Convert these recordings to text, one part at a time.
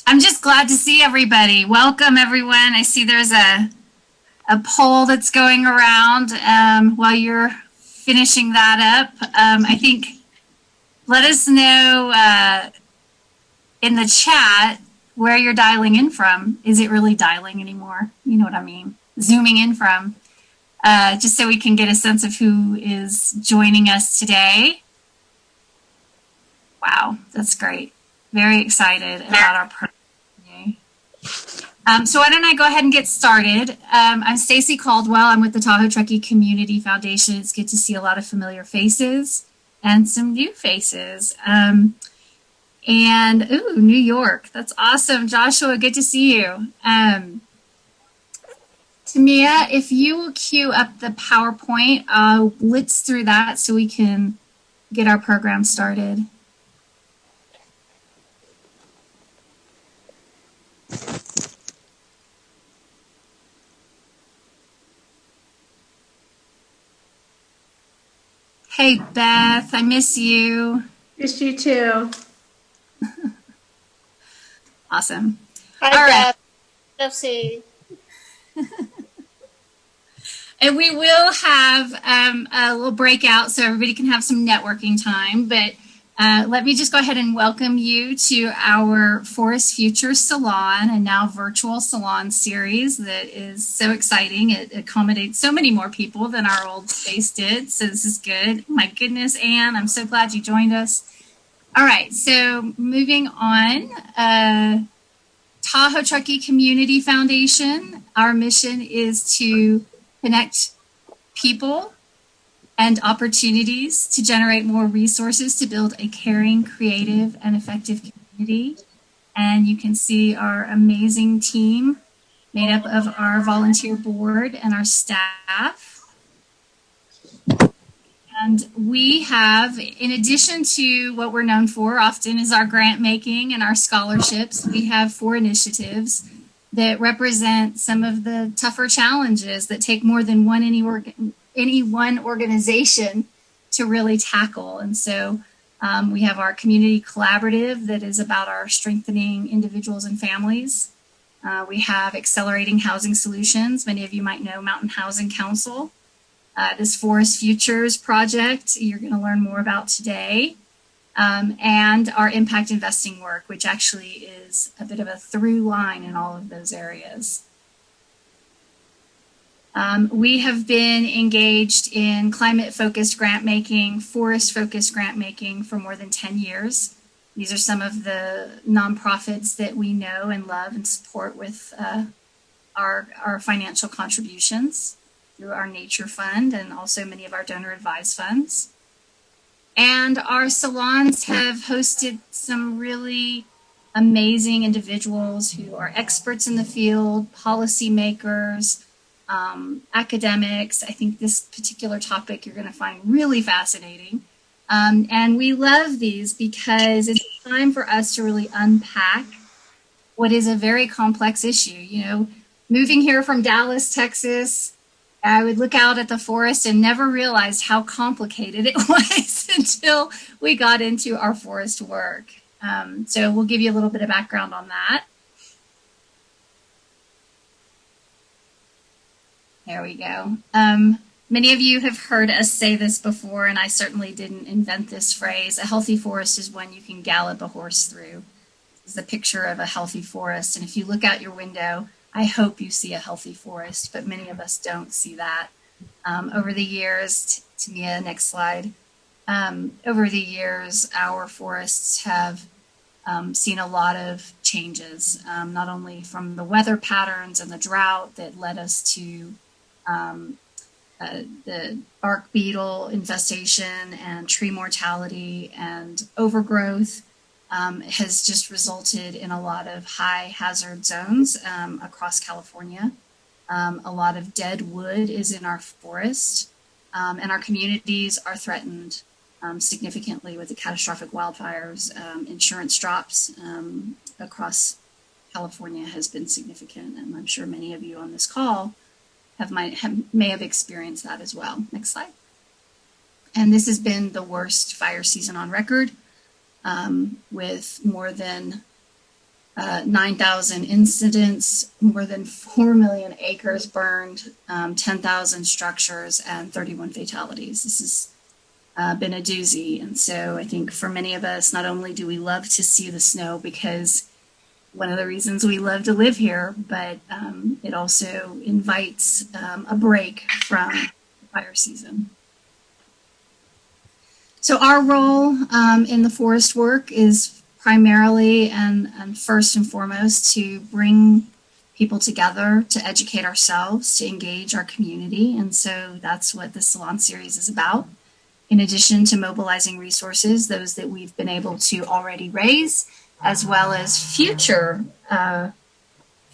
I'm just glad to see everybody. Welcome, everyone. I see there's a poll that's going around while you're finishing that up. I think let us know in the chat where you're dialing in from. Is it really dialing anymore? You know what I mean? Zooming in from, just so we can get a sense of who is joining us today. Wow, that's great. Very excited about our program today. So why don't I go ahead and get started. I'm Stacy Caldwell. I'm with the Tahoe Truckee Community Foundation. It's good to see a lot of familiar faces and some new faces. Ooh, New York. That's awesome. Joshua, good to see you. Tamia, if you will queue up the PowerPoint, I'll blitz through that so we can get our program started. Hey, Beth, I miss you. Miss you too. Awesome. Hi, Beth. Let's see. And we will have a little breakout so everybody can have some networking time. But let me just go ahead and welcome you to our Forest Future Salon, and now virtual salon series that is so exciting. It accommodates so many more people than our old space did. So this is good. My goodness, Anne, I'm so glad you joined us. All right, so moving on. Tahoe Truckee Community Foundation, our mission is to connect people and opportunities to generate more resources to build a caring, creative, and effective community. And you can see our amazing team made up of our volunteer board and our staff. And we have, in addition to what we're known for often is our grant making and our scholarships, we have 4 initiatives that represent some of the tougher challenges that take more than any one organization to really tackle. And so we have our community collaborative that is about our strengthening individuals and families. We have Accelerating Housing Solutions. Many of you might know Mountain Housing Council. This Forest Futures project you're going to learn more about today. And our impact investing work, which actually is a bit of a through line in all of those areas. We have been engaged in climate-focused grant making, forest-focused grant making for more than 10 years. These are some of the nonprofits that we know and love and support with our financial contributions through our Nature Fund and also many of our donor advised funds. And our salons have hosted some really amazing individuals who are experts in the field, policymakers, academics. I think this particular topic you're going to find really fascinating. And we love these because it's time for us to really unpack what is a very complex issue. You know, moving here from Dallas, Texas, I would look out at the forest and never realized how complicated it was until we got into our forest work. So we'll give you a little bit of background on that. There we go. Many of you have heard us say this before, and I certainly didn't invent this phrase. A healthy forest is one you can gallop a horse through. This is a picture of a healthy forest, and if you look out your window, I hope you see a healthy forest, but many of us don't see that. Over the years, Tamia, next slide. Over the years, our forests have seen a lot of changes, not only from the weather patterns and the drought that led us to the bark beetle infestation and tree mortality and overgrowth, has just resulted in a lot of high hazard zones across California. A lot of dead wood is in our forest, and our communities are threatened significantly with the catastrophic wildfires. Insurance drops across California has been significant, and I'm sure many of you on this call may have experienced that as well. Next slide. And this has been the worst fire season on record, with more than 9,000 incidents, more than 4 million acres burned, 10,000 structures, and 31 fatalities. This has been a doozy. And so I think for many of us, not only do we love to see the snow because one of the reasons we love to live here, but it also invites a break from the fire season. So our role in the forest work is primarily and first and foremost to bring people together, to educate ourselves, to engage our community. And so that's what the Salon series is about. In addition to mobilizing resources, those that we've been able to already raise, as well as future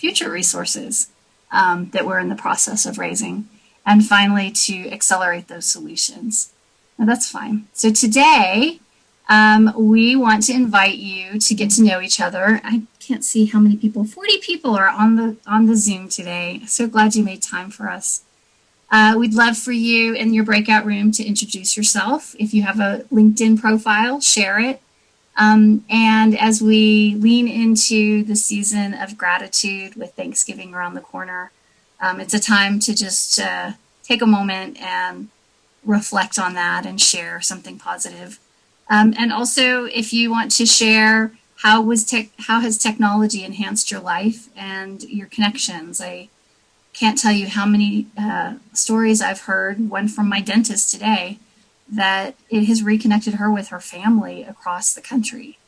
resources that we're in the process of raising. And finally, to accelerate those solutions. Now, that's fine. So today, we want to invite you to get to know each other. I can't see how many people. 40 people are on the Zoom today. So glad you made time for us. We'd love for you in your breakout room to introduce yourself. If you have a LinkedIn profile, share it. And as we lean into the season of gratitude with Thanksgiving around the corner, it's a time to just take a moment and reflect on that and share something positive. And also, if you want to share how has technology enhanced your life and your connections. I can't tell you how many stories I've heard, one from my dentist today, that it has reconnected her with her family across the country.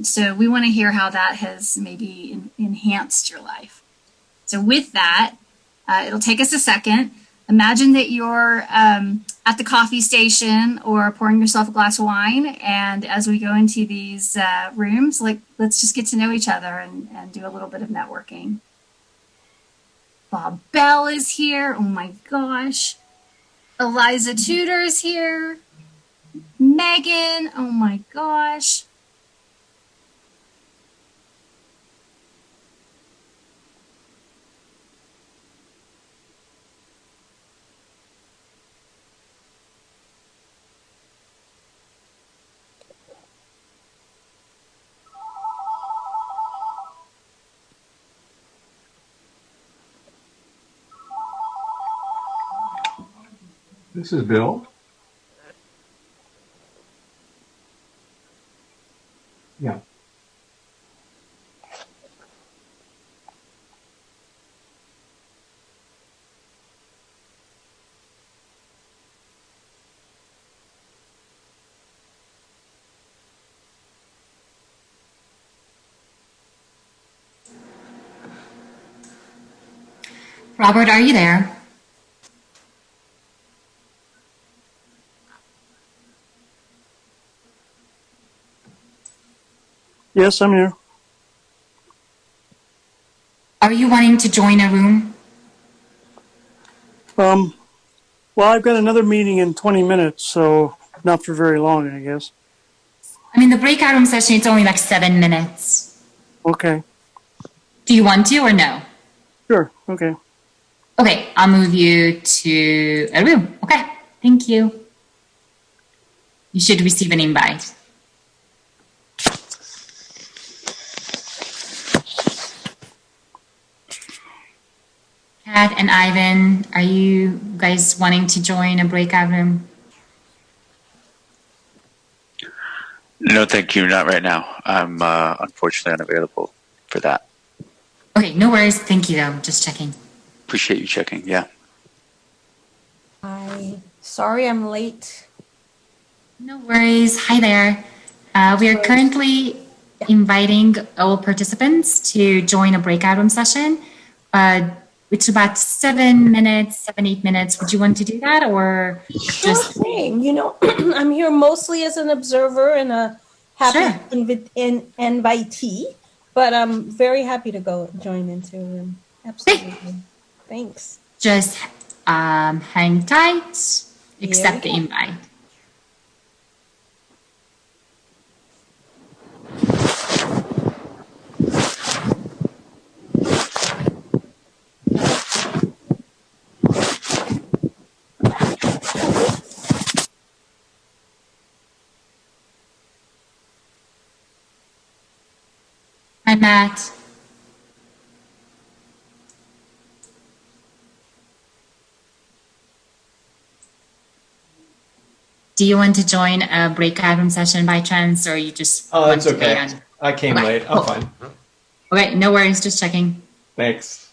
So we want to hear how that has maybe enhanced your life. So with that, it'll take us a second. Imagine that you're at the coffee station or pouring yourself a glass of wine. And as we go into these rooms, let's just get to know each other and do a little bit of networking. Bob Bell is here. Oh my gosh. Eliza Tudor's here. Megan. Oh my gosh. This is Bill. Yeah. Robert, are you there? Yes, I'm here. Are you wanting to join a room? Well, I've got another meeting in 20 minutes, so not for very long, I guess. I mean, the breakout room session, it's only like 7 minutes. Okay. Do you want to or no? Sure. Okay. Okay, I'll move you to a room. Okay, thank you. You should receive an invite. Kat and Ivan, are you guys wanting to join a breakout room? No, thank you. Not right now. I'm unfortunately unavailable for that. Okay, no worries. Thank you, though. Just checking. Appreciate you checking. Yeah. Hi. Sorry I'm late. No worries. Hi there. We are currently inviting all participants to join a breakout room session. It's about 7 minutes, 7, 8 minutes. Would you want to do that or Sure thing. You know, I'm here mostly as an observer and a happy invitee, but I'm very happy to go join into a room. Absolutely. Okay. Thanks. Just hang tight, accept the invite. Hi, Matt. Do you want to join a breakout room session by chance, or you just Oh, want that's to wait okay. on? I came Okay, late. I'm cool. fine. Okay, no worries, just checking. Thanks.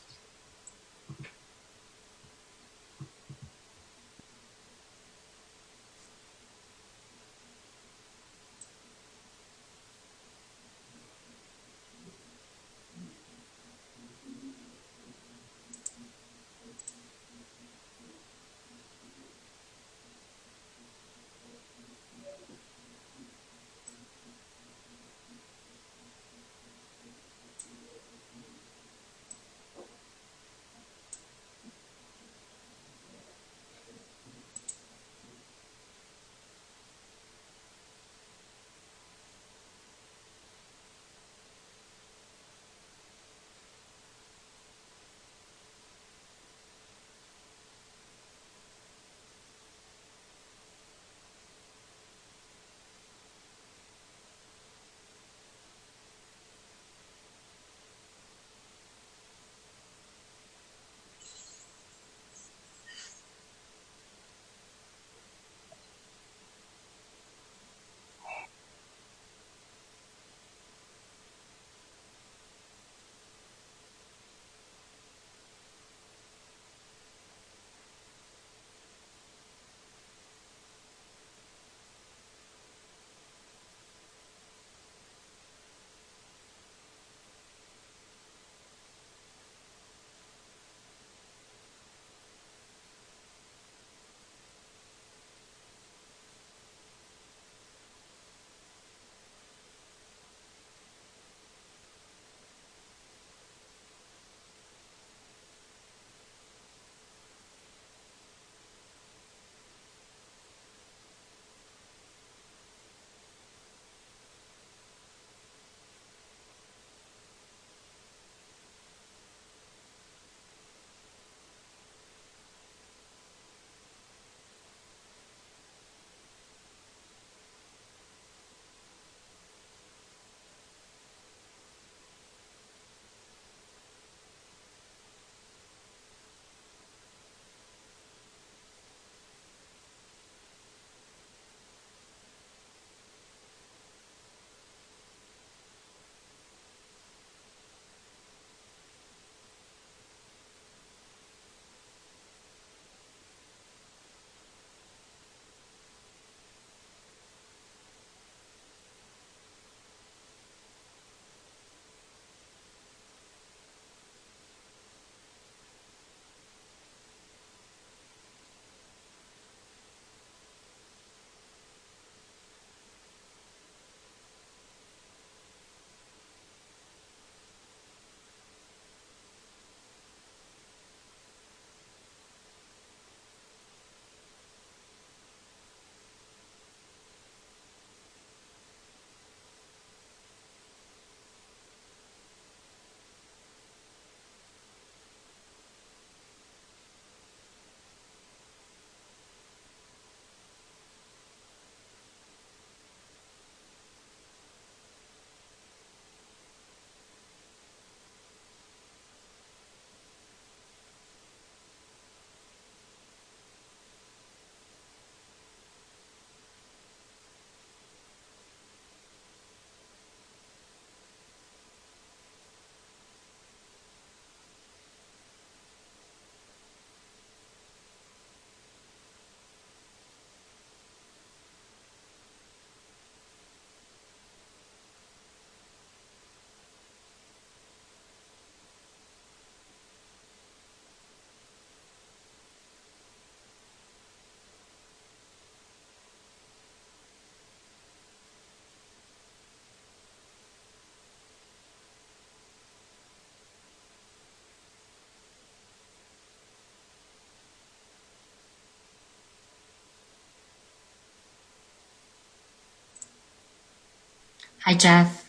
Hi, Jeff.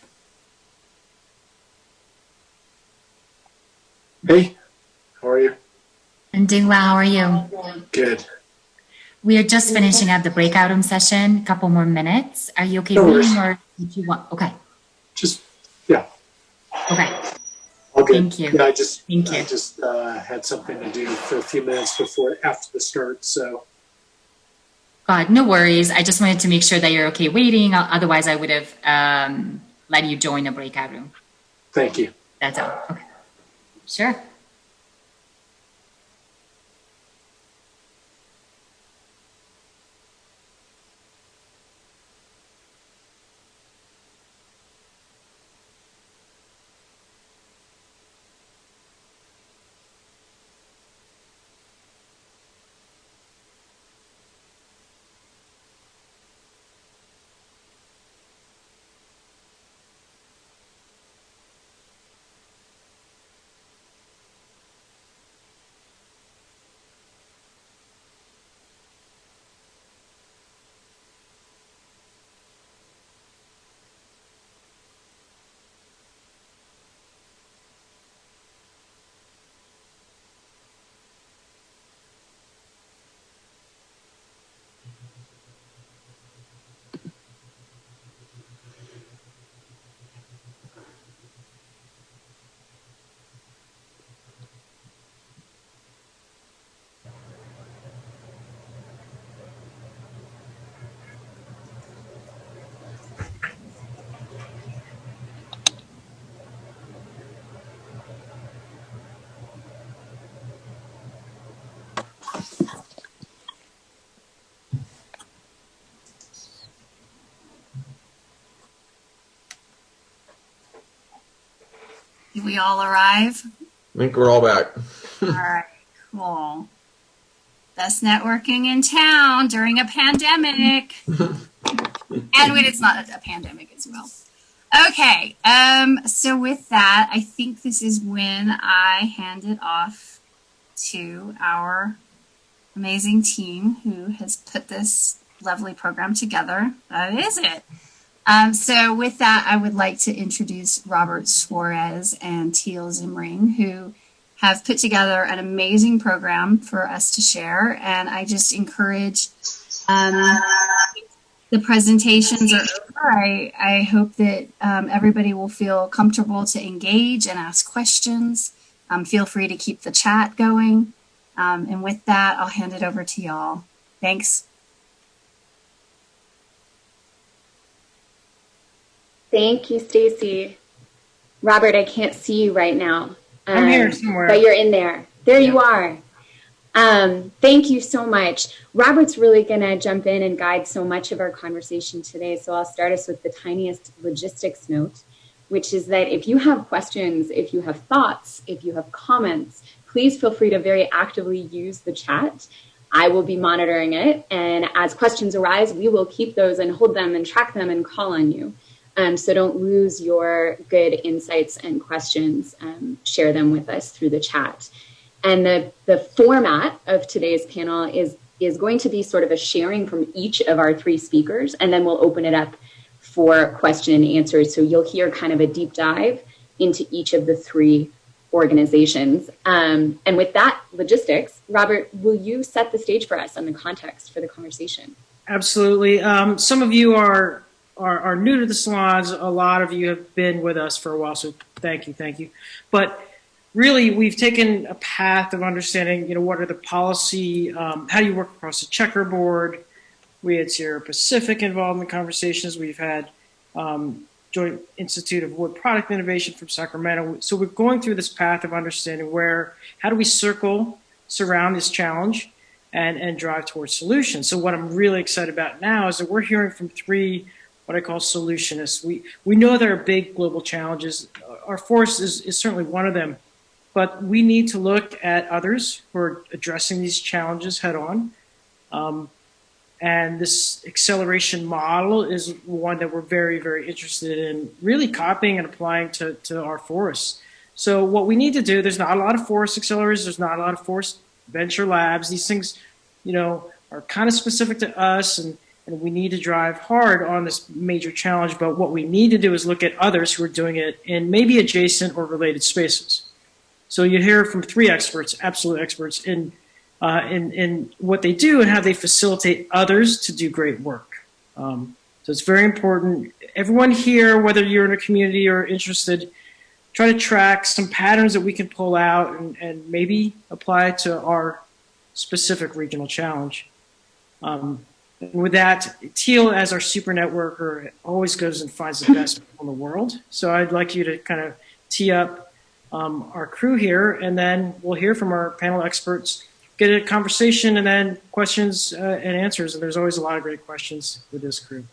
Hey, how are you? I'm doing well. How are you? Good. We are just finishing up the breakout room session. A couple more minutes. Are you okay No waiting, worries. or did you want? Okay. Just, yeah. Okay. All good. Thank you. Yeah, I just Thank you. had something to do for a few minutes after the start. So God, no worries. I just wanted to make sure that you're okay waiting. Otherwise, I would have let you join a breakout room. thank you. That's all. Okay. Sure. Did we all arrive? I think we're all back. All right, cool. Best networking in town during a pandemic. And when it's not a pandemic as well. Okay, so with that, I think this is when I hand it off to our amazing team who has put this lovely program together. That is it. So with that, I would like to introduce Robert Suarez and Teal Zimring, who have put together an amazing program for us to share. And I just encourage the presentations are over. I hope that everybody will feel comfortable to engage and ask questions. Feel free to keep the chat going. And with that, I'll hand it over to y'all. Thanks. Thank you, Stacy. Robert, I can't see you right now. I'm here somewhere. But you're in there. There you are. Thank you so much. Robert's really going to jump in and guide so much of our conversation today. So I'll start us with the tiniest logistics note, which is that if you have questions, if you have thoughts, if you have comments, please feel free to very actively use the chat. I will be monitoring it. And as questions arise, we will keep those and hold them and track them and call on you. So don't lose your good insights and questions. Share them with us through the chat. And the format of today's panel is going to be sort of a sharing from each of our three speakers, and then we'll open it up for question and answers. So you'll hear kind of a deep dive into each of the three organizations. And with that logistics, Robert, will you set the stage for us on the context for the conversation? Absolutely. Some of you are new to the salons. A lot of you have been with us for a while, so thank you. But really, we've taken a path of understanding, what are the policy, how do you work across the checkerboard. We had Sierra Pacific involved in the conversations. We've had Joint Institute of Wood Product Innovation from Sacramento. So we're going through this path of understanding how do we surround this challenge and drive towards solutions. So what I'm really excited about now is that we're hearing from three what I call solutionists. We know there are big global challenges. Our forest is certainly one of them, but we need to look at others who are addressing these challenges head on. And this acceleration model is one that we're very, very interested in really copying and applying to our forests. So what we need to do, there's not a lot of forest accelerators, there's not a lot of forest venture labs. These things, are kind of specific to us, and we need to drive hard on this major challenge. But what we need to do is look at others who are doing it in maybe adjacent or related spaces. So you hear from three experts, absolute experts, in what they do and how they facilitate others to do great work. So it's very important. Everyone here, whether you're in a community or interested, try to track some patterns that we can pull out and maybe apply to our specific regional challenge. And with that, Teal, as our super networker, always goes and finds the best people in the world. So I'd like you to kind of tee up our crew here, and then we'll hear from our panel experts, get a conversation, and then questions and answers. And there's always a lot of great questions with this crew.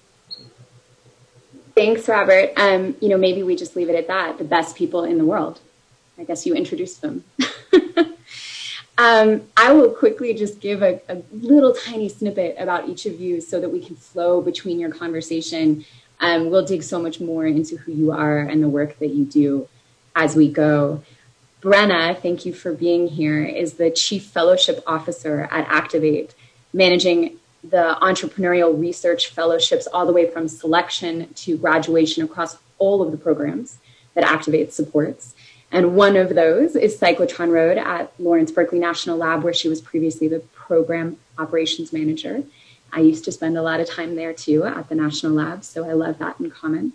Thanks, Robert. Maybe we just leave it at that. The best people in the world. I guess you introduced them. I will quickly just give a little tiny snippet about each of you so that we can flow between your conversation. We'll dig so much more into who you are and the work that you do as we go. Brenna, thank you for being here, is the Chief Fellowship Officer at Activate, managing the entrepreneurial research fellowships all the way from selection to graduation across all of the programs that Activate supports. And one of those is Cyclotron Road at Lawrence Berkeley National Lab, where she was previously the program operations manager. I used to spend a lot of time there too at the National Lab, so I love that in common.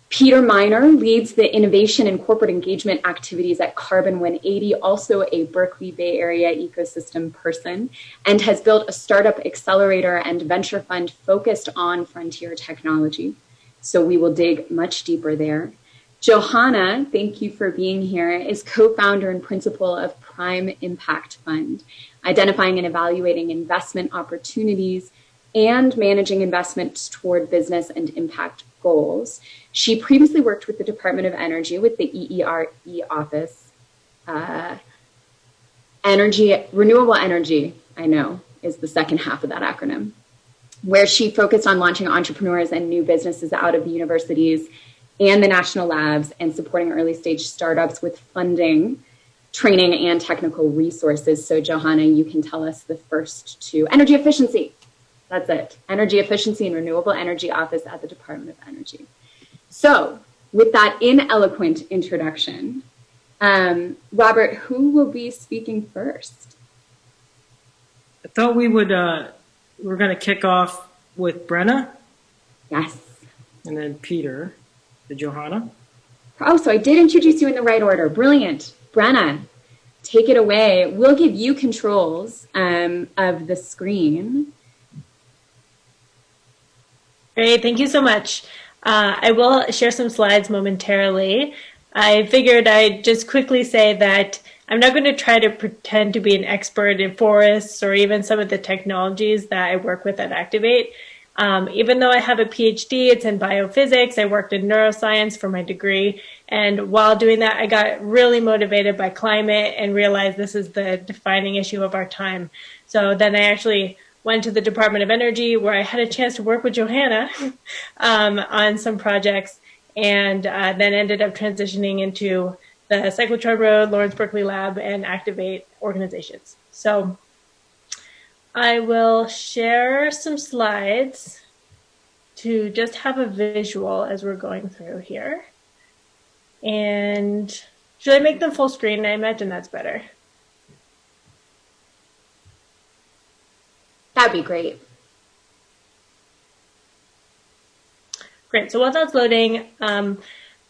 Peter Miner leads the innovation and corporate engagement activities at Carbon 180, also a Berkeley Bay Area ecosystem person, and has built a startup accelerator and venture fund focused on frontier technology. So we will dig much deeper there. Johanna, thank you for being here, is co-founder and principal of Prime Impact Fund, identifying and evaluating investment opportunities and managing investments toward business and impact goals. She previously worked with the Department of Energy with the EERE office. Renewable energy, I know, is the second half of that acronym, where she focused on launching entrepreneurs and new businesses out of the universities and the national labs and supporting early stage startups with funding, training, and technical resources. So Johanna, you can tell us the first two. Energy efficiency, that's it. Energy efficiency and renewable energy office at the Department of Energy. So with that ineloquent introduction, Robert, who will be speaking first? I thought we would, we're going to kick off with Brenna. Yes. And then Peter. To Johanna. Oh, so I did introduce you in the right order. Brilliant. Brenna, take it away. We'll give you controls of the screen. Great, thank you so much. I will share some slides momentarily. I figured I'd just quickly say that I'm not going to try to pretend to be an expert in forests or even some of the technologies that I work with at Activate. Even though I have a PhD, it's in biophysics. I worked in neuroscience for my degree. And while doing that, I got really motivated by climate and realized this is the defining issue of our time. So then I actually went to the Department of Energy, where I had a chance to work with Johanna on some projects, and then ended up transitioning into the Cyclotron Road, Lawrence Berkeley Lab, and Activate organizations. So I will share some slides to just have a visual as we're going through here. And should I make them full screen? I imagine that's better. That'd be great. Great, so while that's loading, I'm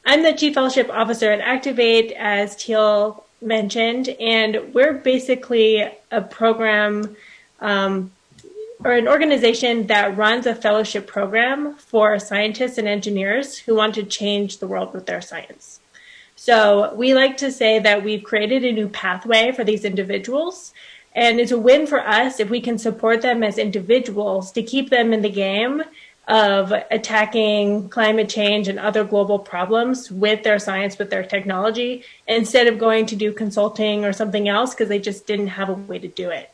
the Chief Fellowship Officer at Activate, as Teal mentioned, and we're basically a program or an organization that runs a fellowship program for scientists and engineers who want to change the world with their science. So we like to say that we've created a new pathway for these individuals, and it's a win for us if we can support them as individuals to keep them in the game of attacking climate change and other global problems with their science, with their technology, instead of going to do consulting or something else because they just didn't have a way to do it.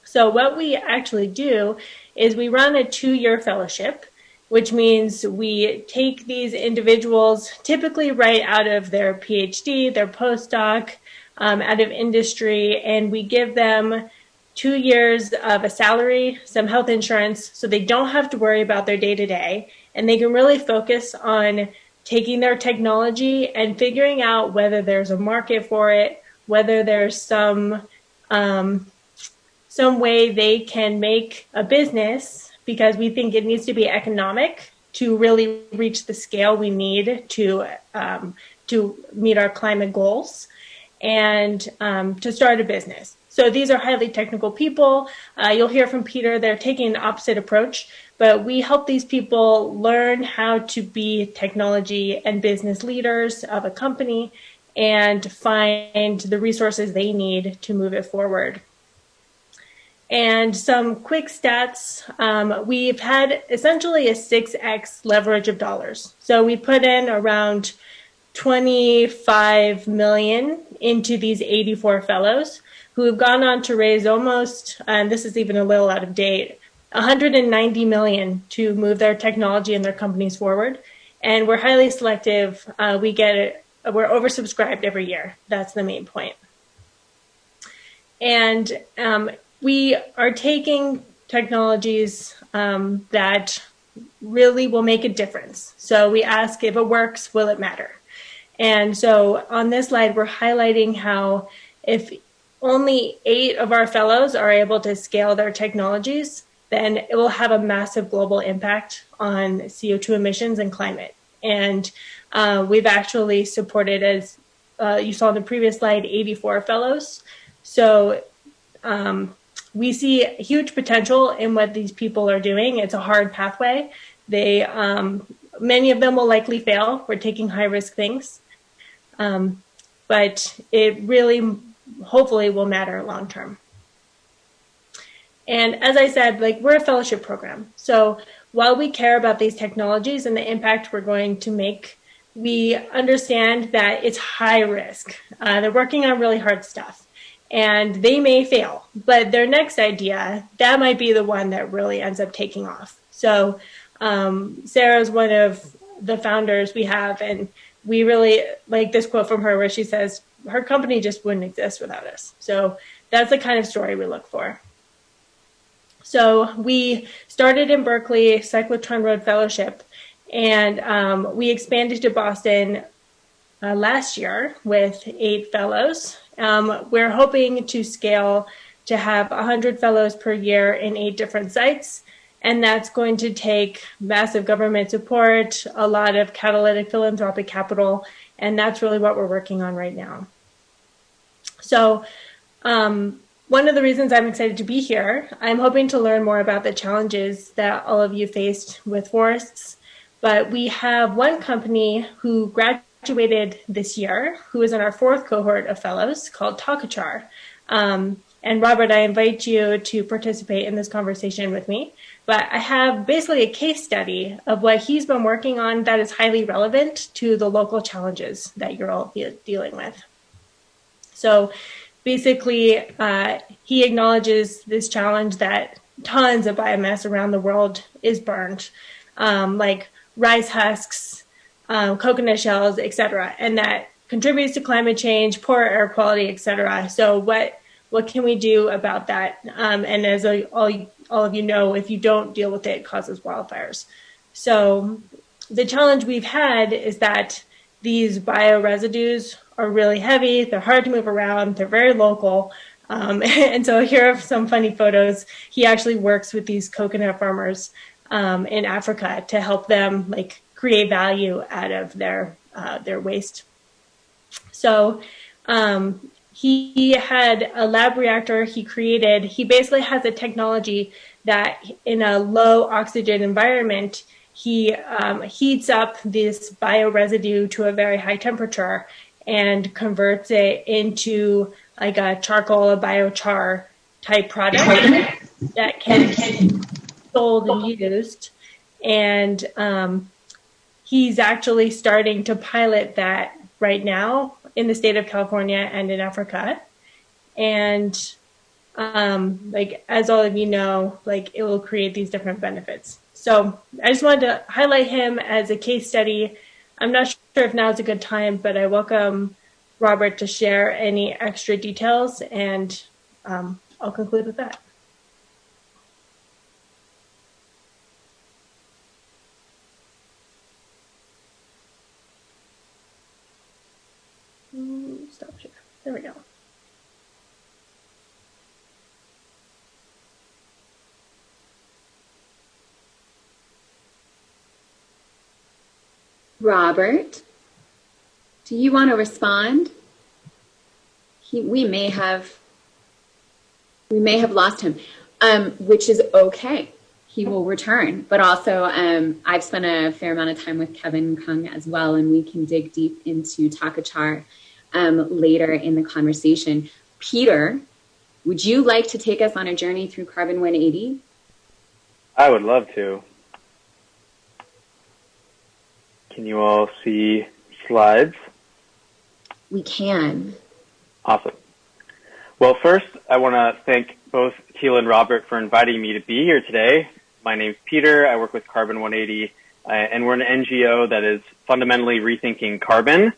So what we actually do is we run a 2-year fellowship, which means we take these individuals typically right out of their PhD, their postdoc, out of industry, and we give them 2 years of a salary, some health insurance, so they don't have to worry about their day-to-day, and they can really focus on taking their technology and figuring out whether there's a market for it, whether there's some way they can make a business, because we think it needs to be economic to really reach the scale we need to to meet our climate goals and to start a business. So these are highly technical people. You'll hear from Peter, they're taking an opposite approach, but we help these people learn how to be technology and business leaders of a company and find the resources they need to move it forward. And some quick stats, we've had essentially a 6x leverage of dollars. So we put in around 25 million into these 84 fellows who have gone on to raise almost, and this is even a little out of date, 190 million to move their technology and their companies forward. And we're highly selective. We're oversubscribed every year. That's the main point. And we are taking technologies that really will make a difference. So we ask, if it works, will it matter? And so on this slide, we're highlighting how if only 8 of our fellows are able to scale their technologies, then it will have a massive global impact on CO2 emissions and climate. And we've actually supported, as you saw in the previous slide, 84 fellows. So we see huge potential in what these people are doing. It's a hard pathway. Many of them will likely fail. We're taking high-risk things. But it really, hopefully, will matter long-term. And as I said, we're a fellowship program. So while we care about these technologies and the impact we're going to make, we understand that it's high risk. They're working on really hard stuff. And they may fail, but their next idea, that might be the one that really ends up taking off. So Sarah's one of the founders we have, and we really like this quote from her where she says, her company just wouldn't exist without us. So that's the kind of story we look for. So we started in Berkeley, Cyclotron Road Fellowship, and we expanded to Boston last year with 8 fellows. We're hoping to scale to have 100 fellows per year in 8 different sites, and that's going to take massive government support, a lot of catalytic philanthropic capital, and that's really what we're working on right now. So one of the reasons I'm excited to be here, I'm hoping to learn more about the challenges that all of you faced with forests, but we have one company who graduated this year, who is in our 4th cohort of fellows, called Tahoe. And Robert, I invite you to participate in this conversation with me. But I have basically a case study of what he's been working on that is highly relevant to the local challenges that you're all dealing with. So basically, he acknowledges this challenge that tons of biomass around the world is burned, like rice husks, coconut shells, etc., and that contributes to climate change, poor air quality, etc. So what can we do about that? And as all of you know, if you don't deal with it, it causes wildfires. So the challenge we've had is that these bioresidues are really heavy, they're hard to move around, they're very local. And so here are some funny photos. He actually works with these coconut farmers in Africa to help them create value out of their waste. So he had a lab reactor he created. He basically has a technology that in a low oxygen environment, he heats up this bioresidue to a very high temperature and converts it into like a charcoal, a biochar type product that can be sold and used. And he's actually starting to pilot that right now in the state of California and in Africa. And as all of you know, it will create these different benefits. So I just wanted to highlight him as a case study. I'm not sure if now is a good time, but I welcome Robert to share any extra details, and I'll conclude with that. Stop share. There we go. Robert, Do you want to respond? We may have lost him, which is okay. He will return. But also, I've spent a fair amount of time with Kevin Kung as well, and we can dig deep into Takachar later in the conversation. Peter, would you like to take us on a journey through Carbon 180? I would love to. Can you all see slides? We can. Awesome. Well, first, I want to thank both Teal and Robert for inviting me to be here today. My name's Peter. I work with Carbon 180, and we're an NGO that is fundamentally rethinking carbon,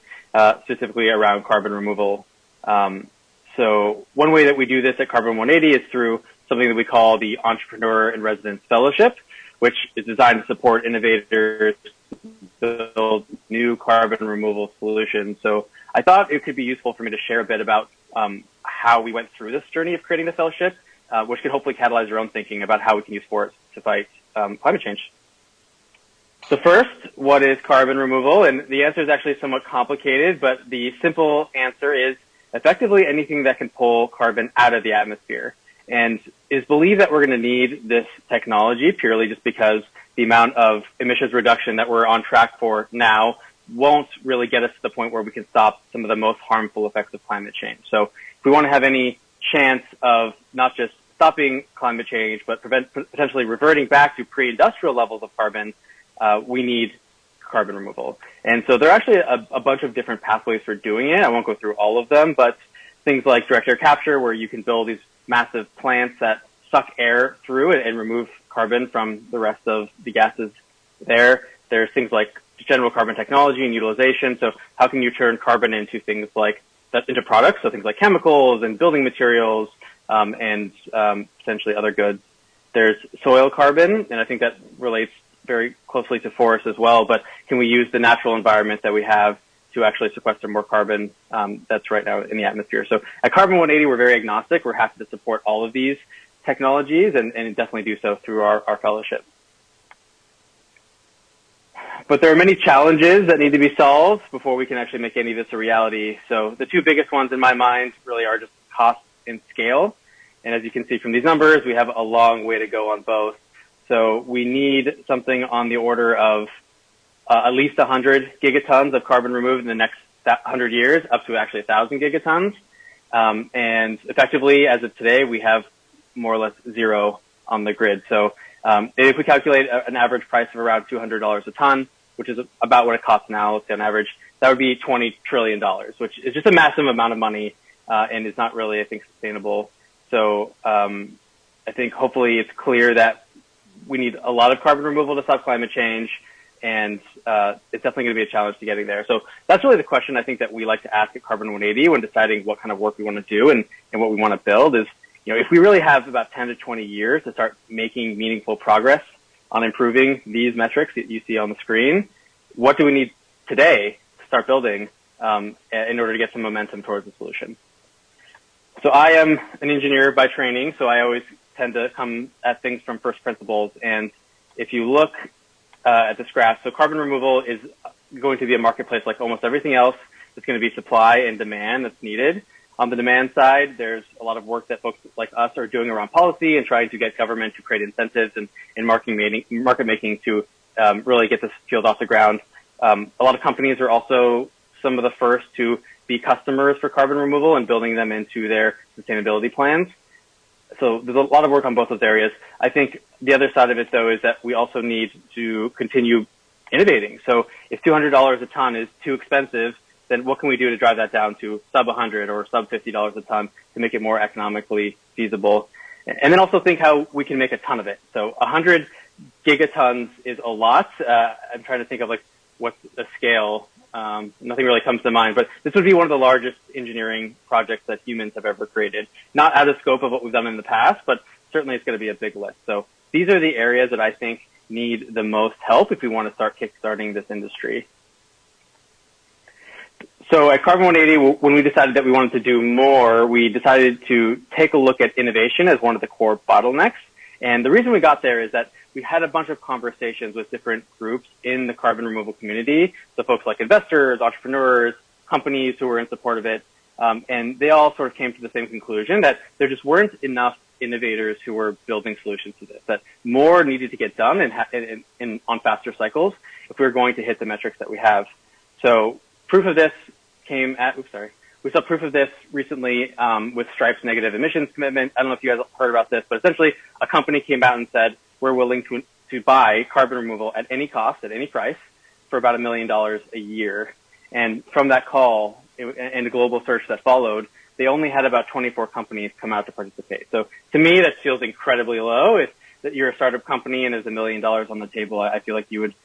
specifically around carbon removal. So one way that we do this at Carbon 180 is through something that we call the Entrepreneur in Residence Fellowship, which is designed to support innovators to build new carbon removal solutions. So I thought it could be useful for me to share a bit about how we went through this journey of creating the fellowship, which could hopefully catalyze your own thinking about how we can use forests to fight climate change. So first, what is carbon removal? And the answer is actually somewhat complicated, but the simple answer is effectively anything that can pull carbon out of the atmosphere. And is believed that we're going to need this technology purely just because the amount of emissions reduction that we're on track for now won't really get us to the point where we can stop some of the most harmful effects of climate change. So if we want to have any chance of not just stopping climate change, but potentially reverting back to pre-industrial levels of carbon, we need carbon removal. And so there are actually a bunch of different pathways for doing it. I won't go through all of them, but things like direct air capture, where you can build these massive plants that suck air through it and remove carbon from the rest of the gases there. There's things like general carbon technology and utilization. So how can you turn carbon into things like that, into products? So things like chemicals and building materials, and potentially other goods. There's soil carbon, and I think that relates very closely to forests as well, but can we use the natural environment that we have to actually sequester more carbon that's right now in the atmosphere? So at Carbon 180, we're very agnostic. We're happy to support all of these technologies and definitely do so through our fellowship. But there are many challenges that need to be solved before we can actually make any of this a reality. So the two biggest ones in my mind really are just cost and scale. And as you can see from these numbers, we have a long way to go on both. So we need something on the order of at least 100 gigatons of carbon removed in the next 100 years, up to actually 1,000 gigatons. And effectively, as of today, we have more or less zero on the grid. So if we calculate an average price of around $200 a ton, which is about what it costs now, let's say on average, that would be $20 trillion, which is just a massive amount of money, and is not really, I think, sustainable. So I think hopefully it's clear that we need a lot of carbon removal to stop climate change, and it's definitely going to be a challenge to getting there. So that's really the question I think that we like to ask at Carbon 180 when deciding what kind of work we want to do and what we want to build is, if we really have about 10 to 20 years to start making meaningful progress on improving these metrics that you see on the screen, what do we need today to start building in order to get some momentum towards the solution? So I am an engineer by training, so I always tend to come at things from first principles. And if you look at this graph, so carbon removal is going to be a marketplace like almost everything else. It's going to be supply and demand that's needed. On the demand side, there's a lot of work that folks like us are doing around policy and trying to get government to create incentives and market making to really get this field off the ground. A lot of companies are also some of the first to be customers for carbon removal and building them into their sustainability plans. So there's a lot of work on both those areas. I think the other side of it, though, is that we also need to continue innovating. So if $200 a ton is too expensive, then what can we do to drive that down to sub 100 or sub $50 a ton to make it more economically feasible? And then also think how we can make a ton of it. So 100 gigatons is a lot. I'm trying to think of what's the scale. Nothing really comes to mind, but this would be one of the largest engineering projects that humans have ever created. Not out of scope of what we've done in the past, but certainly it's going to be a big list. So these are the areas that I think need the most help if we want to start kickstarting this industry. So at Carbon 180, when we decided that we wanted to do more, we decided to take a look at innovation as one of the core bottlenecks. And the reason we got there is that we had a bunch of conversations with different groups in the carbon removal community. So folks like investors, entrepreneurs, companies who were in support of it, and they all sort of came to the same conclusion that there just weren't enough innovators who were building solutions to this, that more needed to get done and on faster cycles if we were going to hit the metrics that we have. So proof of this came at, we saw proof of this recently with Stripe's negative emissions commitment. I don't know if you guys heard about this, but essentially a company came out and said, we're willing to buy carbon removal at any cost, at any price, for about $1 million a year. And from that call and the global search that followed, they only had about 24 companies come out to participate. So to me, that feels incredibly low. If that you're a startup company and there's $1 million on the table, I feel like you would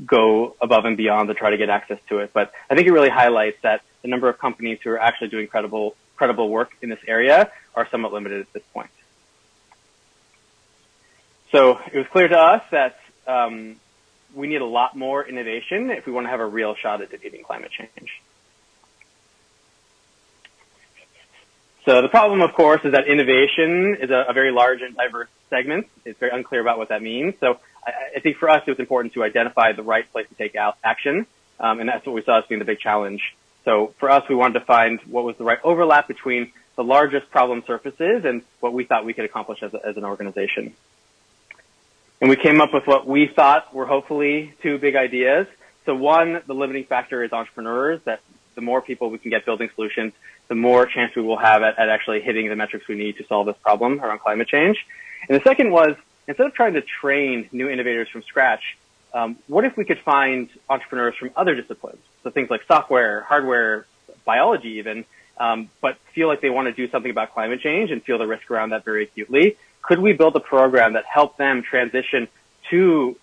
go above and beyond to try to get access to it. But I think it really highlights that the number of companies who are actually doing credible work in this area are somewhat limited at this point. So it was clear to us that we need a lot more innovation if we want to have a real shot at defeating climate change. So the problem, of course, is that innovation is a very large and diverse segment. It's very unclear about what that means. So I think for us, it was important to identify the right place to take action, and that's what we saw as being the big challenge. So for us, we wanted to find what was the right overlap between the largest problem surfaces and what we thought we could accomplish as an organization. And we came up with what we thought were hopefully two big ideas. So one, the limiting factor is entrepreneurs, that the more people we can get building solutions, the more chance we will have at actually hitting the metrics we need to solve this problem around climate change. And the second was, instead of trying to train new innovators from scratch, what if we could find entrepreneurs from other disciplines? So things like software, hardware, biology even, but feel like they want to do something about climate change and feel the risk around that very acutely. Could we build a program that helped them transition to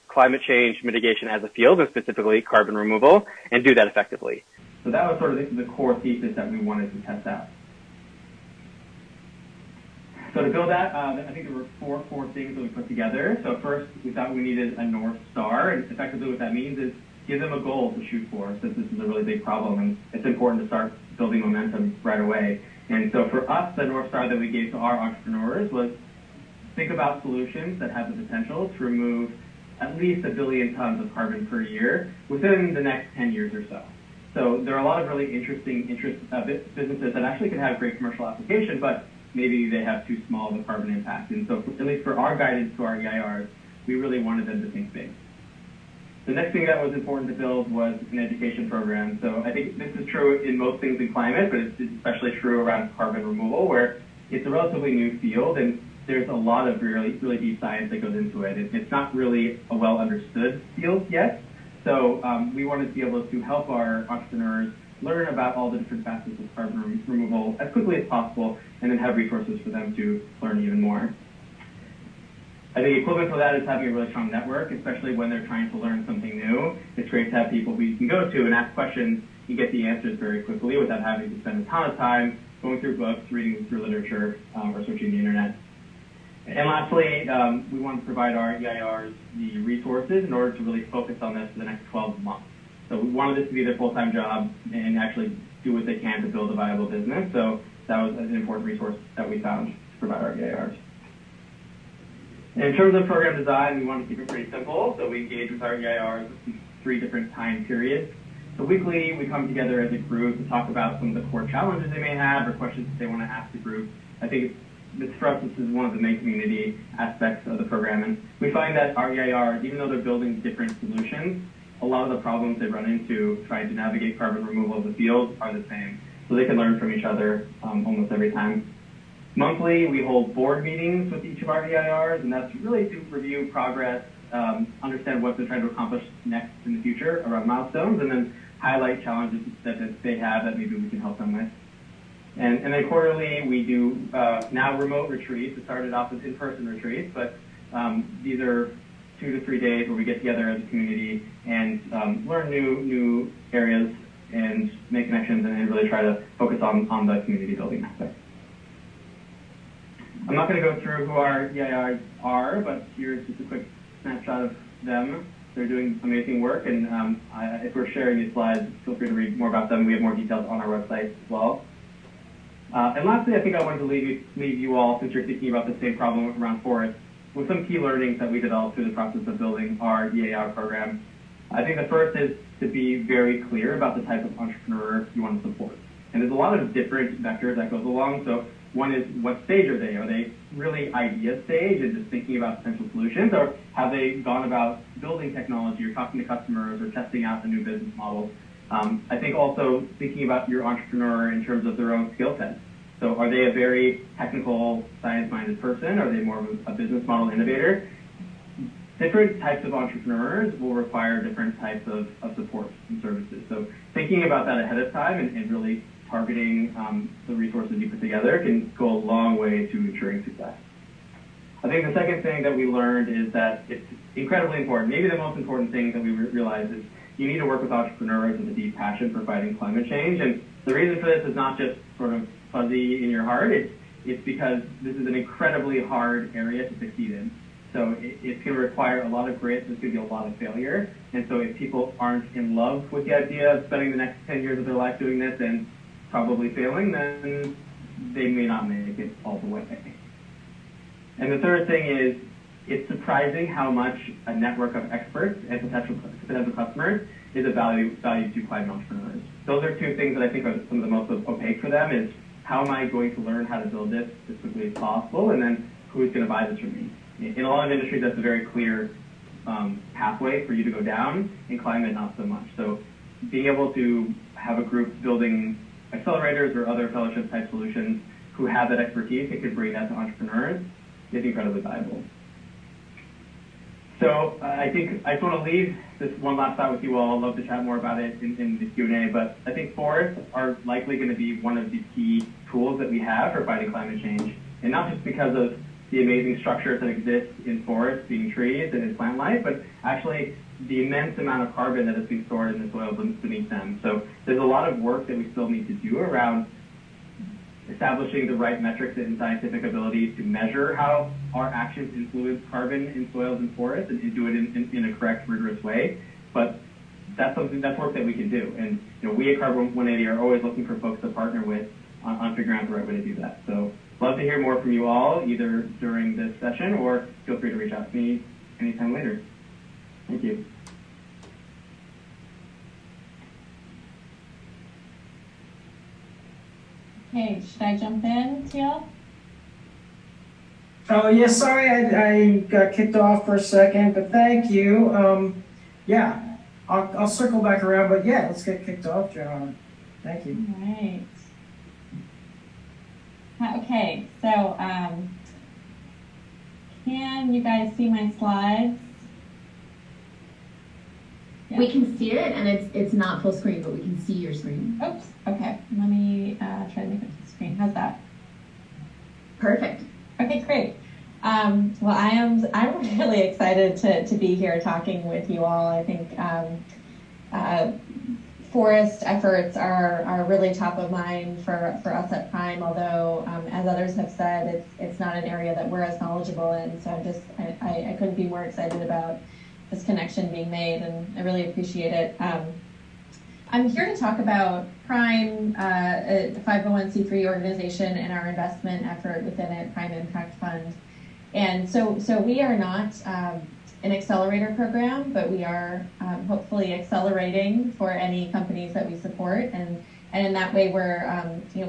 climate change mitigation as a field, and specifically carbon removal, and do that effectively? So that was sort of the core thesis that we wanted to test out. So to build that, I think there were four things that we put together. So first, we thought we needed a North Star, and effectively what that means is give them a goal to shoot for, since this is a really big problem, and it's important to start building momentum right away. And so for us, the North Star that we gave to our entrepreneurs was think about solutions that have the potential to remove at least 1 billion tons of carbon per year within the next 10 years or so. So there are a lot of really interesting businesses that actually can have great commercial application, but maybe they have too small of a carbon impact. And so at least for our guidance to our EIRs, we really wanted them to think big. The next thing that was important to build was an education program. So I think this is true in most things in climate, but it's especially true around carbon removal, where it's a relatively new field and there's a lot of really deep science that goes into it. It's not really a well understood field yet. So we wanted to be able to help our entrepreneurs learn about all the different facets of carbon removal as quickly as possible, and then have resources for them to learn even more. I think equivalent to that is having a really strong network, especially when they're trying to learn something new. It's great to have people who you can go to and ask questions. You get the answers very quickly without having to spend a ton of time going through books, reading through literature, or searching the internet. And lastly, we want to provide our EIRs the resources in order to really focus on this for the next 12 months. So we wanted this to be their full-time job and actually do what they can to build a viable business. So that was an important resource that we found to provide our EIRs. And in terms of program design, we want to keep it pretty simple. So we engage with our EIRs in 3 different time periods. So weekly, we come together as a group to talk about some of the core challenges they may have or questions that they want to ask the group. I think for us, this is one of the main community aspects of the program. And we find that our EIRs, even though they're building different solutions, a lot of the problems they run into trying to navigate carbon removal of the field are the same. So they can learn from each other almost every time. Monthly, we hold board meetings with each of our EIRs, and that's really to review progress, understand what they're trying to accomplish next in the future around milestones, and then highlight challenges that they have that maybe we can help them with. And then quarterly, we do now remote retreats. It started off as in-person retreats, but these are 2 to 3 days where we get together as a community and learn new areas and make connections and really try to focus on the community building aspect. I'm not going to go through who our EIRs are, but here's just a quick snapshot of them. They're doing amazing work, and if we're sharing these slides, feel free to read more about them. We have more details on our website as well. And lastly, I think I wanted to leave you all, since you're thinking about the same problem around forests, with some key learnings that we developed through the process of building our EIR program. I think the first is to be very clear about the type of entrepreneur you want to support. And there's a lot of different vectors that goes along. So one is, what stage are they? Are they really idea stage and just thinking about potential solutions? Or have they gone about building technology or talking to customers or testing out a new business model? I think also thinking about your entrepreneur in terms of their own skill set. So are they a very technical, science-minded person? Are they more of a business model innovator? Different types of entrepreneurs will require different types of support and services. So thinking about that ahead of time and really targeting the resources you put together can go a long way to ensuring success. I think the second thing that we learned is that it's incredibly important. Maybe the most important thing that we realized is you need to work with entrepreneurs with a deep passion for fighting climate change. And the reason for this is not just sort of fuzzy in your heart. It's because this is an incredibly hard area to succeed in. So it's going to require a lot of grit. There's going to be a lot of failure. And so if people aren't in love with the idea of spending the next 10 years of their life doing this and probably failing, then they may not make it all the way. And the third thing is, it's surprising how much a network of experts and potential customers is a value to climate entrepreneurs. Those are two things that I think are some of the most opaque for them, is how am I going to learn how to build this as quickly as possible, and then who's going to buy this from me? In a lot of industries, that's a very clear pathway for you to go down. In climate, not so much. So being able to have a group building accelerators or other fellowship-type solutions who have that expertise and can bring that to entrepreneurs is incredibly valuable. So I think I just want to leave this one last thought with you all. I'd love to chat more about it in the Q&A, but I think forests are likely going to be one of the key tools that we have for fighting climate change, and not just because of the amazing structures that exist in forests, being trees and in plant life, but actually the immense amount of carbon that is being stored in the soil beneath them. So there's a lot of work that we still need to do around establishing the right metrics and scientific abilities to measure how our actions influence carbon in soils and forests, and do it in a correct, rigorous way. But that's work that we can do. And we at Carbon 180 are always looking for folks to partner with on figuring out the right way to do that. So love to hear more from you all, either during this session or feel free to reach out to me anytime later. Thank you. Okay, should I jump in, Teal? Oh, yeah, sorry I got kicked off for a second, but thank you. Yeah, I'll circle back around, but yeah, let's get kicked off, Johanna. Thank you. All right. Okay, so can you guys see my slides? Yeah. We can see it, and it's not full screen, but we can see your screen. Oops. Okay. Let me try to make it full screen. How's that? Perfect. Okay, great. Well, I'm really excited to be here talking with you all. I think forest efforts are really top of mind for us at Prime, although as others have said, it's not an area that we're as knowledgeable in. So I couldn't be more excited about this connection being made, and I really appreciate it. I'm here to talk about Prime, a 501c3 organization, and our investment effort within it, Prime Impact Fund. And so we are not an accelerator program, but we are hopefully accelerating for any companies that we support, and in that way we're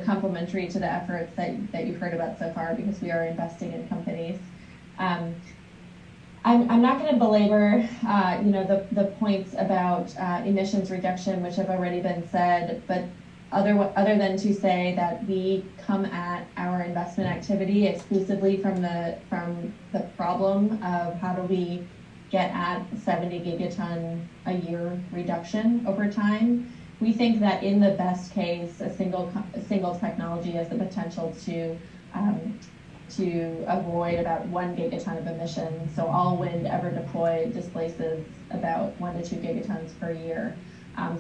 complementary to the efforts that you've heard about so far, because we are investing in companies. I'm not going to belabor the points about emissions reduction, which have already been said, but other than to say that we come at our investment activity exclusively from the problem of how do we get at 70 gigaton a year reduction over time. We think that in the best case, a single technology has the potential to avoid about 1 gigaton of emissions. So all wind ever deployed displaces about 1 to 2 gigatons per year.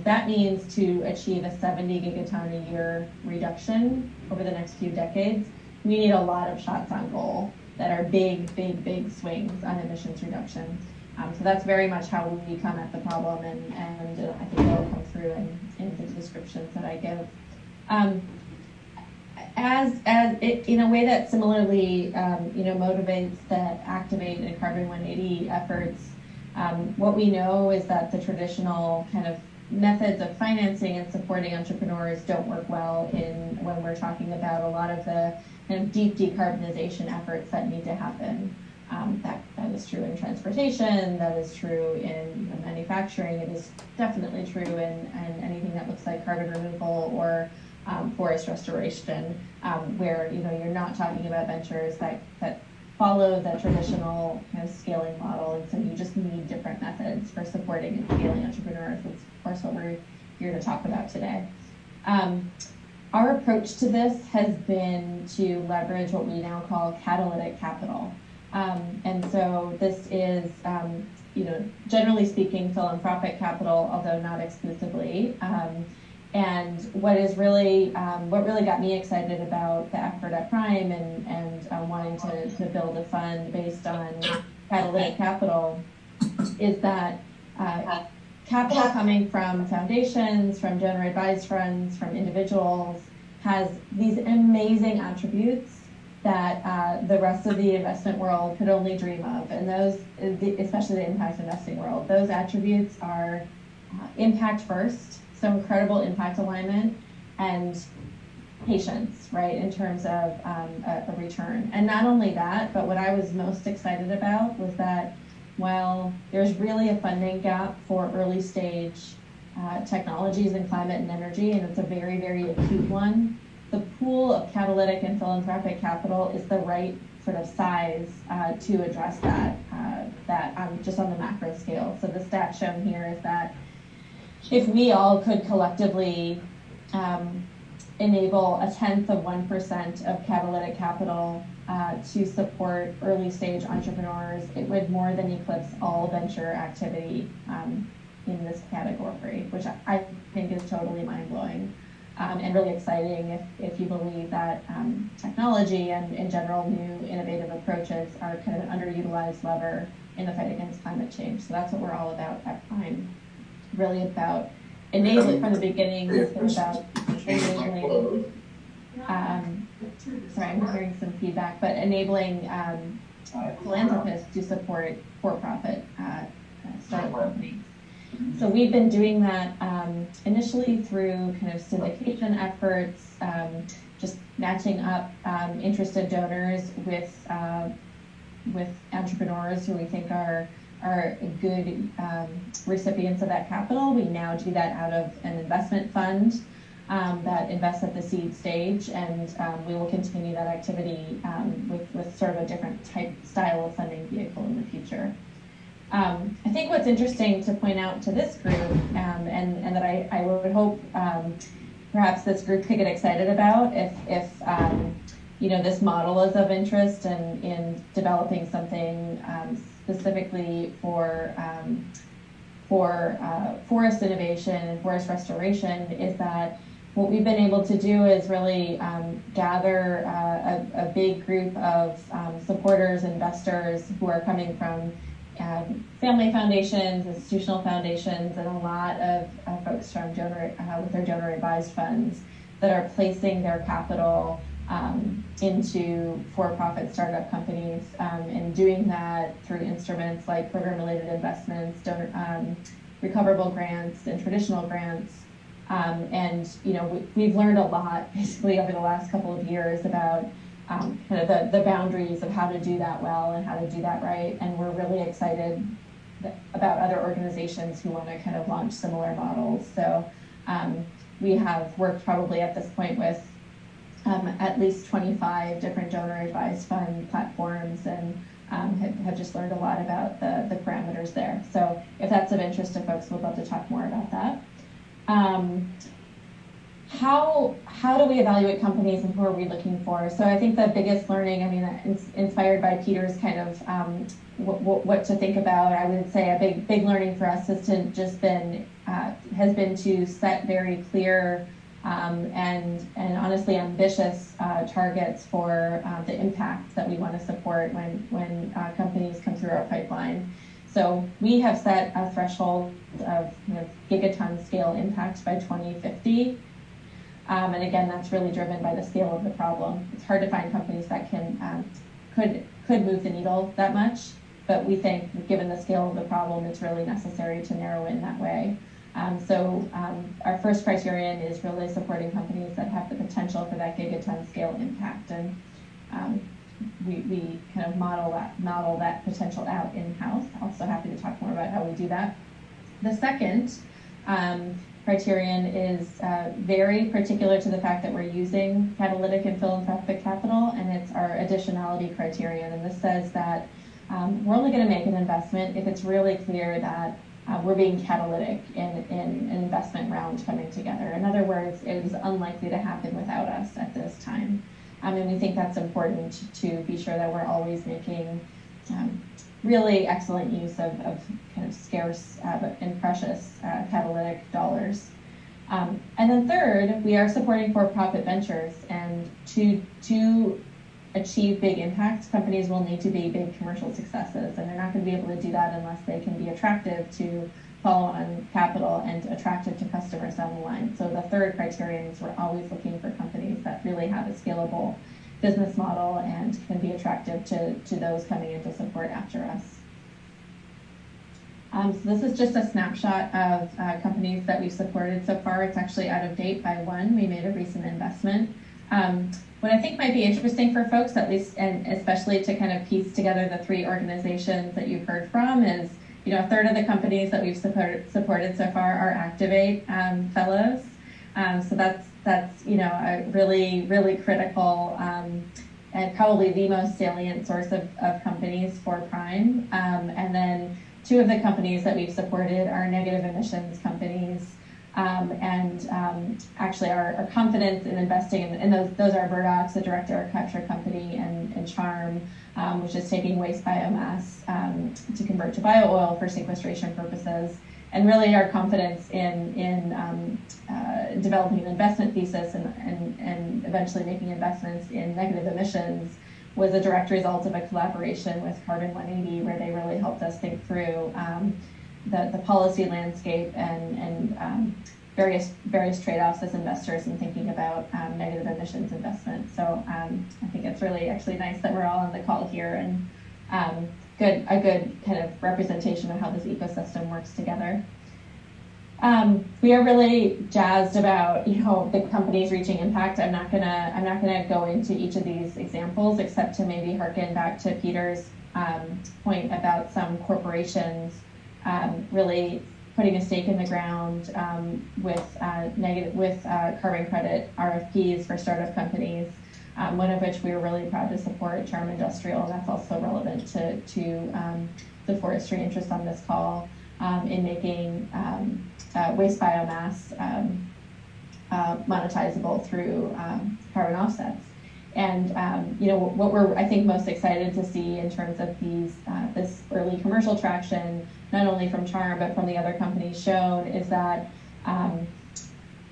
That means to achieve a 70 gigaton a year reduction over the next few decades, we need a lot of shots on goal that are big swings on emissions reduction. So that's very much how we come at the problem, and I think that will come through in the descriptions that I give. In a way that similarly motivates the Activate and Carbon 180 efforts, What we know is that the traditional kind of methods of financing and supporting entrepreneurs don't work well when we're talking about a lot of the kind of deep decarbonization efforts that need to happen. That is true in transportation, that is true in manufacturing, it is definitely true in anything that looks like carbon removal or forest restoration, where you're not talking about ventures that follow the traditional kind of scaling model, and so you just need different methods for supporting and scaling entrepreneurs. That's of course what we're here to talk about today. Our approach to this has been to leverage what we now call catalytic capital. And so this is, generally speaking, philanthropic capital, although not exclusively. And what really got me excited about the effort at Prime and wanting to build a fund based on catalytic capital is that capital coming from foundations, from donor advised funds, from individuals, has these amazing attributes that the rest of the investment world could only dream of. And those, especially the impact investing world, those attributes are impact first, so incredible impact alignment, and patience, right, in terms of a return. And not only that, but what I was most excited about was that while there's really a funding gap for early stage technologies in climate and energy, and it's a very, very acute one, the pool of catalytic and philanthropic capital is the right sort of size to address that just on the macro scale. So the stat shown here is that if we all could collectively enable 1/10% of catalytic capital to support early stage entrepreneurs, it would more than eclipse all venture activity in this category, which I think is totally mind-blowing. And really exciting if you believe that technology and in general new innovative approaches are kind of an underutilized lever in the fight against climate change. So that's what we're all about at Prime. Really about enabling from the beginning. It's been about enabling. Sorry, I'm hearing some feedback, but enabling philanthropists to support for-profit startup companies. So we've been doing that initially through kind of syndication efforts, just matching up interested donors with entrepreneurs who we think are good recipients of that capital. We now do that out of an investment fund that invests at the seed stage, and we will continue that activity with sort of a different style of funding vehicle in the future. I think what's interesting to point out to this group, and that I would hope perhaps this group could get excited about if this model is of interest in developing something specifically for forest innovation and forest restoration, is that what we've been able to do is really gather a big group of supporters, investors who are coming from family foundations, institutional foundations, and a lot of folks from with their donor advised funds that are placing their capital into for-profit startup companies, and doing that through instruments like program-related investments, recoverable grants, and traditional grants. And we've learned a lot basically over the last couple of years about kind of the boundaries of how to do that well and how to do that right. And we're really excited about other organizations who want to kind of launch similar models. So we have worked probably at this point with at least 25 different donor advised fund platforms, and have just learned a lot about the parameters there. So if that's of interest to folks, we'd love to talk more about that. How do we evaluate companies, and who are we looking for? So I think the biggest learning, inspired by Peter's kind of what to think about, I would say a big learning for us has been to set very clear and honestly ambitious targets for the impact that we want to support when companies come through our pipeline. So we have set a threshold of gigaton scale impact by 2050. And again, that's really driven by the scale of the problem. It's hard to find companies that could move the needle that much. but we think given the scale of the problem, it's really necessary to narrow in that way. Our first criterion is really supporting companies that have the potential for that gigaton scale impact, and we kind of model that potential out in-house. Also happy to talk more about how we do that. The second criterion is very particular to the fact that we're using catalytic and philanthropic capital, and it's our additionality criterion. And this says that we're only going to make an investment if it's really clear that we're being catalytic in an investment round coming together. In other words, it is unlikely to happen without us at this time. And we think that's important to be sure that we're always making really excellent use of kind of scarce and precious catalytic dollars. And then third, we are supporting for-profit ventures, and to achieve big impacts, companies will need to be big commercial successes, and they're not going to be able to do that unless they can be attractive to follow-on capital and attractive to customers down the line. So the third criterion is we're always looking for companies that really have a scalable business model and can be attractive to those coming in to support after us. So this is just a snapshot of companies that we've supported so far. It's actually out of date by one. We made a recent investment. What I think might be interesting for folks, at least, and especially to kind of piece together the three organizations that you've heard from, is a third of the companies that we've supported so far are Activate fellows. So that's a really critical and probably the most salient source of companies for Prime. And then two of the companies that we've supported are negative emissions companies. Actually our confidence in investing in those are Burdock's, the direct air capture company, and Charm, which is taking waste biomass to convert to bio-oil for sequestration purposes. And really our confidence in developing an investment thesis and eventually making investments in negative emissions was a direct result of a collaboration with Carbon 180, where they really helped us think through the policy landscape and various trade-offs as investors in thinking about negative emissions investment. So I think it's really actually nice that we're all on the call here, and a good kind of representation of how this ecosystem works together. We are really jazzed about the companies reaching impact. I'm not gonna go into each of these examples except to maybe harken back to Peter's point about some corporations really putting a stake in the ground with carbon credit RFPs for startup companies. One of which we were really proud to support, Charm Industrial, and that's also relevant to the forestry interest on this call in making waste biomass monetizable through carbon offsets. And what we're, I think, most excited to see in terms of this early commercial traction, not only from Charm but from the other companies shown, is that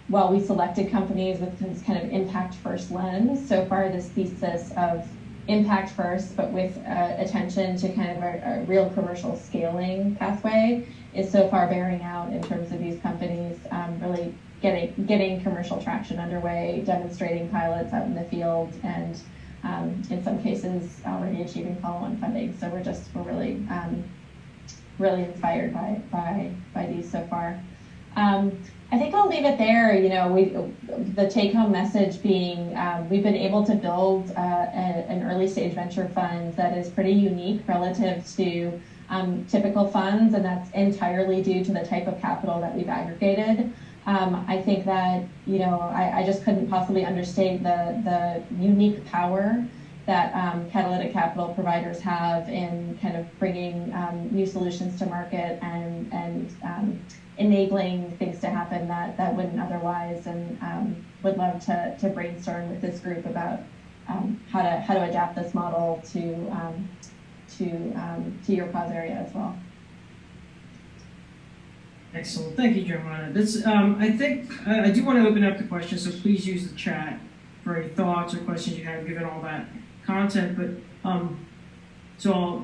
while we selected companies with this kind of impact first lens, so far this thesis of impact first but with attention to kind of a real commercial scaling pathway is so far bearing out in terms of these companies really getting commercial traction underway, demonstrating pilots out in the field, and in some cases already achieving follow-on funding. So we're really really inspired by these so far. I think I'll leave it there. The take-home message being we've been able to build an early-stage venture fund that is pretty unique relative to typical funds, and that's entirely due to the type of capital that we've aggregated. I think that I just couldn't possibly understate the unique power that catalytic capital providers have in kind of bringing new solutions to market and enabling things to happen that wouldn't otherwise, and would love to brainstorm with this group about how to adapt this model to your cause area as well. Excellent. Thank you, Johanna. I think I do want to open up the questions, so please use the chat for any thoughts or questions you have given all that content. But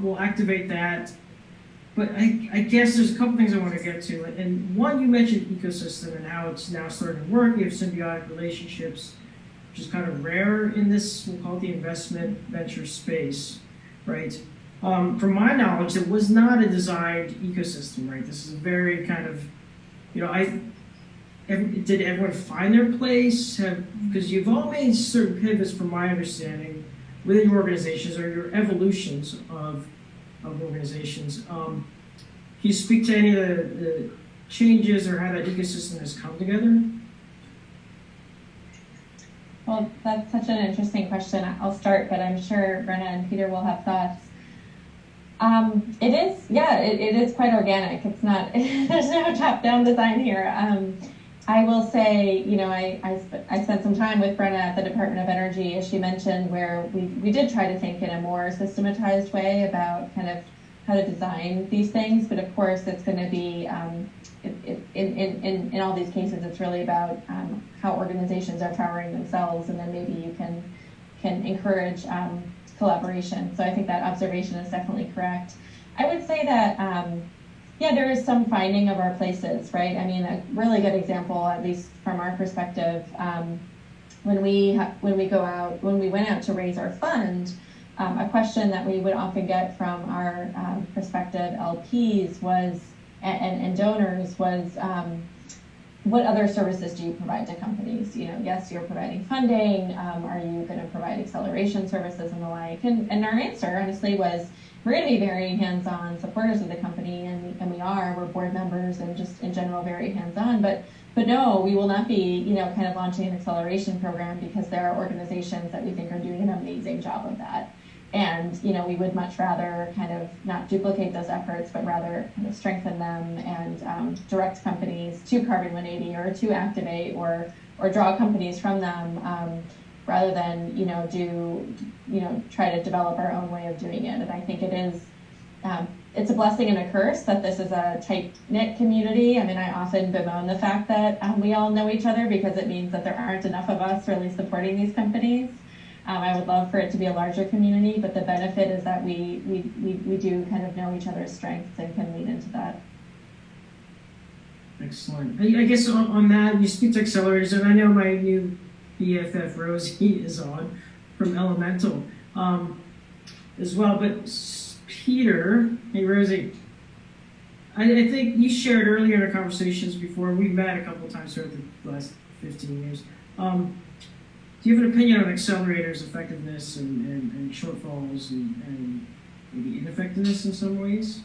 we'll activate that. But I guess there's a couple things I want to get to. And one, you mentioned ecosystem and how it's now starting to work. You have symbiotic relationships, which is kind of rare in this, we'll call it the investment venture space, right? from my knowledge, it was not a designed ecosystem, right? This is a very kind of, did everyone find their place? Because you've all made certain pivots, from my understanding, within your organizations or your evolutions of organizations. Can you speak to any of the changes or how that ecosystem has come together? Well, that's such an interesting question. I'll start, but I'm sure Brenna and Peter will have thoughts. It is quite organic. It's not, there's no top-down design here. I will say, I spent some time with Brenna at the Department of Energy, as she mentioned, where we did try to think in a more systematized way about kind of how to design these things. But of course, it's going to be, in all these cases, it's really about how organizations are powering themselves, and then maybe you can encourage collaboration. So I think that observation is definitely correct. I would say that, there is some finding of our places, right? I mean, a really good example, at least from our perspective, when we went out to raise our fund, a question that we would often get from our prospective LPs was, and donors was, what other services do you provide to companies? Yes, you're providing funding. Are you going to provide acceleration services and the like? And our answer, honestly, was we're going to be very hands-on supporters of the company, and we are. We're board members and just in general very hands-on. But no, we will not be, kind of launching an acceleration program, because there are organizations that we think are doing an amazing job of that. And, we would much rather kind of not duplicate those efforts, but rather kind of strengthen them and direct companies to Carbon 180 or to Activate or draw companies from them, rather than, try to develop our own way of doing it. And I think it is, it's a blessing and a curse that this is a tight-knit community. I mean, I often bemoan the fact that we all know each other, because it means that there aren't enough of us really supporting these companies. I would love for it to be a larger community, but the benefit is that we do kind of know each other's strengths and can lean into that. Excellent. I guess on that, you speak to accelerators, and I know my new BFF Rosie is on from Elemental as well. But Peter, hey Rosie, I think you shared earlier in our conversations before, we've met a couple of times throughout the last 15 years. Do you have an opinion on accelerators' effectiveness and shortfalls and maybe ineffectiveness in some ways?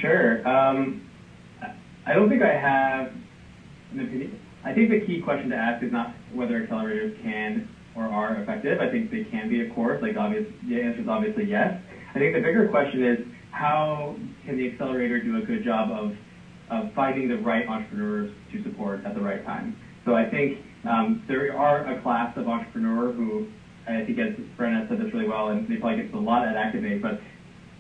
Sure. I don't think I have an opinion. I think the key question to ask is not whether accelerators can or are effective. I think they can be, of course. The answer is obviously yes. I think the bigger question is, how can the accelerator do a good job of finding the right entrepreneurs to support at the right time? So I think there are a class of entrepreneur who, I think, as Brenna said this really well, and they probably get to a lot at Activate, but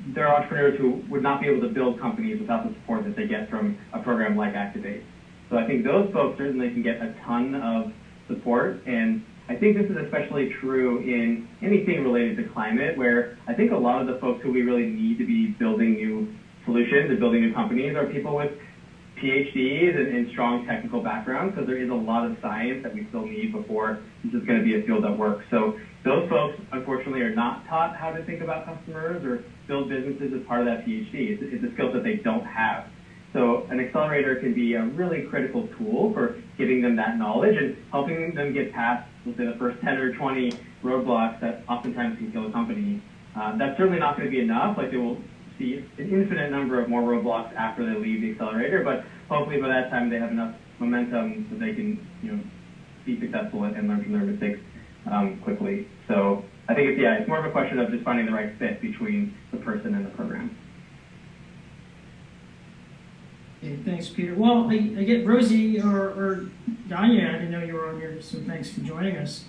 there are entrepreneurs who would not be able to build companies without the support that they get from a program like Activate. So I think those folks certainly can get a ton of support, and I think this is especially true in anything related to climate, where I think a lot of the folks who we really need to be building new solutions and building new companies are people with PhDs and strong technical backgrounds, because there is a lot of science that we still need before this is going to be a field that works. So those folks, unfortunately, are not taught how to think about customers or build businesses as part of that PhD. It's a skill that they don't have. So an accelerator can be a really critical tool for giving them that knowledge and helping them get past, let's say, the first 10 or 20 roadblocks that oftentimes can kill a company. That's certainly not going to be enough. They will see an infinite number of more roadblocks after they leave the accelerator, but hopefully by that time they have enough momentum so they can, be successful and learn from their mistakes quickly. So I think it's more of a question of just finding the right fit between the person and the program. Okay, thanks, Peter. Well, I get Rosie or Danya, I didn't know you were on here, so thanks for joining us.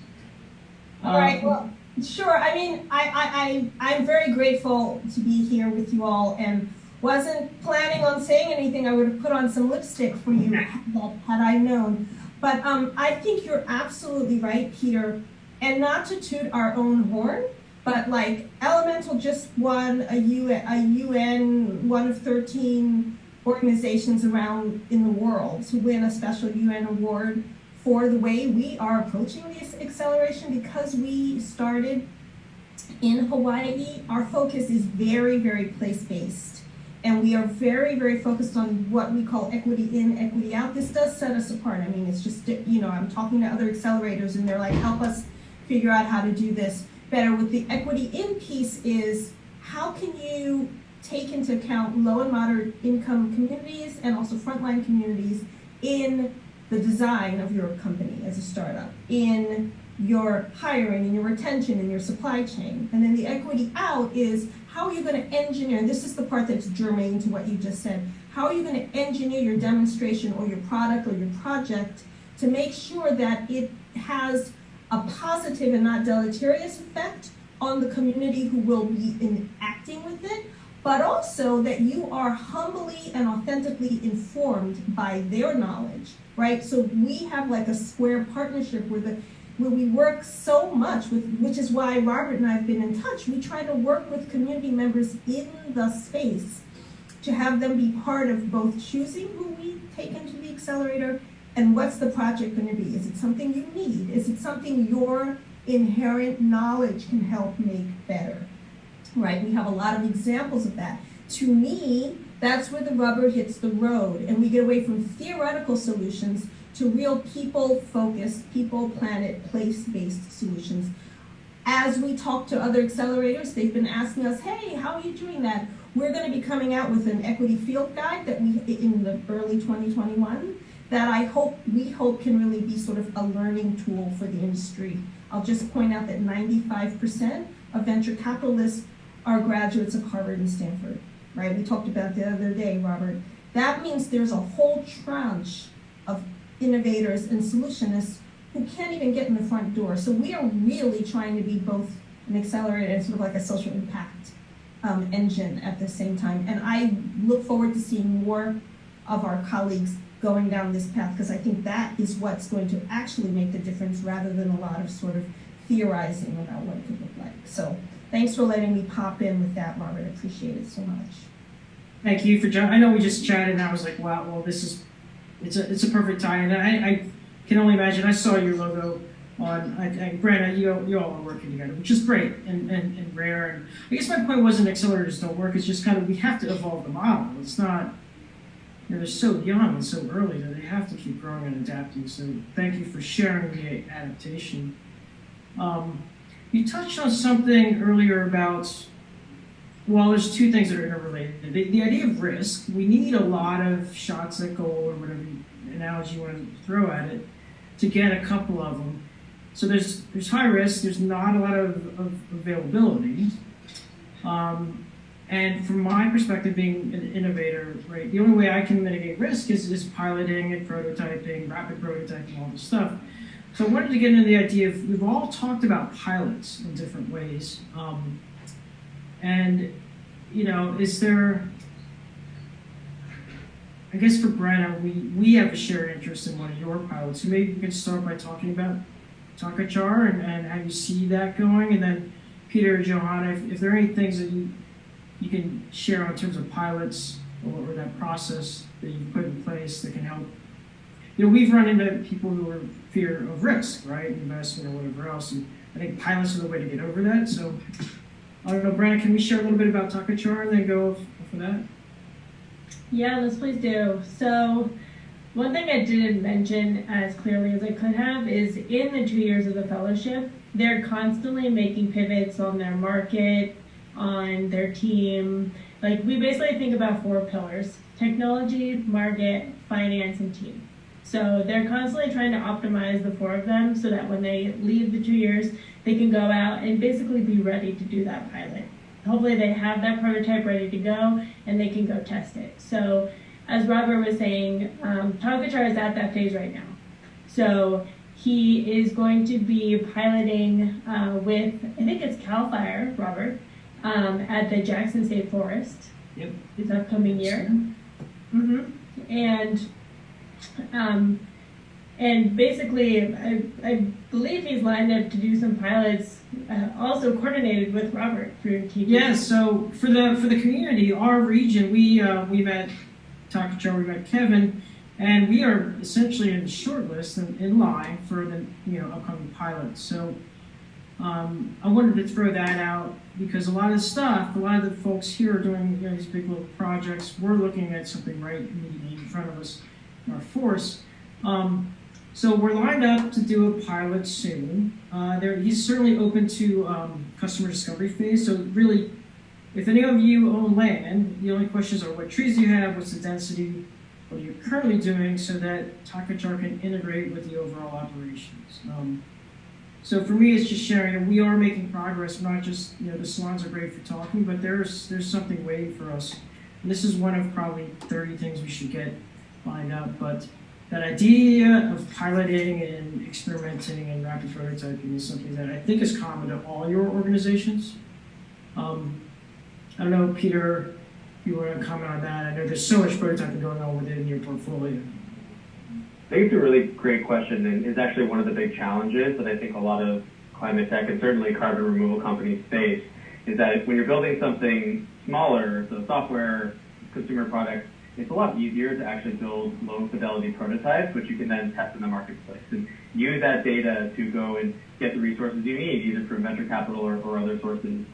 All right, well, sure. I mean, I'm very grateful to be here with you all, and wasn't planning on saying anything. I would have put on some lipstick for you had I known. But I think you're absolutely right, Peter. And not to toot our own horn, but like Elemental just won a UN, one of 13 organizations around in the world to win a special UN award for the way we are approaching this acceleration, because we started In Hawaii, our focus is very, very place-based. And we are very, very focused on what we call equity in, equity out. This does set us apart. I mean, it's just, I'm talking to other accelerators and they're like, help us figure out how to do this better. With the equity in piece is, how can you take into account low and moderate income communities and also frontline communities in the design of your company as a startup, in your hiring and your retention and your supply chain. And then the equity out is, how are you going to engineer, and this is the part that's germane to what you just said, how are you going to engineer your demonstration or your product or your project to make sure that it has a positive and not deleterious effect on the community who will be acting with it, but also that you are humbly and authentically informed by their knowledge, right? So we have like a square partnership where we work so much with, which is why Robert and I have been in touch. We try to work with community members in the space to have them be part of both choosing who we take into the accelerator and what's the project going to be. Is it something you need? Is it something your inherent knowledge can help make better? Right? We have a lot of examples of that. To me, that's where the rubber hits the road and we get away from theoretical solutions to real people-focused, people, planet, place-based solutions. As we talk to other accelerators, they've been asking us, hey, how are you doing that? We're going to be coming out with an equity field guide that in the early 2021 that we hope can really be sort of a learning tool for the industry. I'll just point out that 95% of venture capitalists are graduates of Harvard and Stanford, right? We talked about the other day, Robert. That means there's a whole tranche of innovators and solutionists who can't even get in the front door. So we are really trying to be both an accelerator and sort of like a social impact engine at the same time. And I look forward to seeing more of our colleagues going down this path, because I think that is what's going to actually make the difference rather than a lot of sort of theorizing about what it could look like. So thanks for letting me pop in with that, Robert. I appreciate it so much. Thank you for joining. I know we just chatted and I was like, wow, well, it's a perfect tie. And I can only imagine, I saw your logo on, Brenna, you all are working together, which is great and rare. And I guess my point wasn't accelerators don't work, it's just kind of, we have to evolve the model. It's not, they're so young and so early that they have to keep growing and adapting. So thank you for sharing the adaptation. You touched on something earlier about, well, there's two things that are interrelated. The idea of risk, we need a lot of shots at goal, or whatever analogy you want to throw at it, to get a couple of them. So there's high risk, there's not a lot of availability. And from my perspective, being an innovator, right, the only way I can mitigate risk is piloting and prototyping, rapid prototyping, all this stuff. So I wanted to get into the idea of, we've all talked about pilots in different ways. And, is there, I guess for Brenna, we have a shared interest in one of your pilots. So maybe we can start by talking about Takachar and how you see that going. And then Peter or Johanna, if there are any things that you can share in terms of pilots or that process that you've put in place that can help. We've run into people who are fear of risk, right? Investment or whatever else. And I think pilots are the way to get over that. So I don't know, Brenna, can we share a little bit about Takachar and then go for that? Yeah, let's please do. So one thing I didn't mention as clearly as I could have is in the 2 years of the fellowship, they're constantly making pivots on their market, on their team. Like, we basically think about 4 pillars: technology, market, finance, and team. So they're constantly trying to optimize the 4 of them so that when they leave the 2 years, they can go out and basically be ready to do that pilot. Hopefully they have that prototype ready to go and they can go test it. So as Robert was saying, Takachar is at that phase right now. So he is going to be piloting with, I think it's CAL FIRE, Robert, at the Jackson State Forest. Yep. This upcoming year. And basically, I believe he's lined up to do some pilots, also coordinated with Robert through TG. Yeah. So for the community, our region, we met Takachar, we met Kevin, and we are essentially in the short list and in line for the upcoming pilot. So I wanted to throw that out because a lot of the folks here are doing these big little projects. We're looking at something right immediately in front of us in our force. So we're lined up to do a pilot soon. He's certainly open to customer discovery phase. So really, if any of you own land, the only questions are what trees do you have, what's the density, what are you currently doing so that Takachar can integrate with the overall operations. So for me, it's just sharing that we are making progress. We're not just, the salons are great for talking, but there's something waiting for us. And this is one of probably 30 things we should get lined up. But that idea of piloting and experimenting and rapid prototyping is something that I think is common to all your organizations. I don't know, Peter, if you want to comment on that. I know there's so much prototyping going on within your portfolio. I think it's a really great question, and is actually one of the big challenges that I think a lot of climate tech and certainly carbon removal companies face, is that when you're building something smaller, so software, consumer products, it's a lot easier to actually build low fidelity prototypes, which you can then test in the marketplace and use that data to go and get the resources you need, either from venture capital or other sources.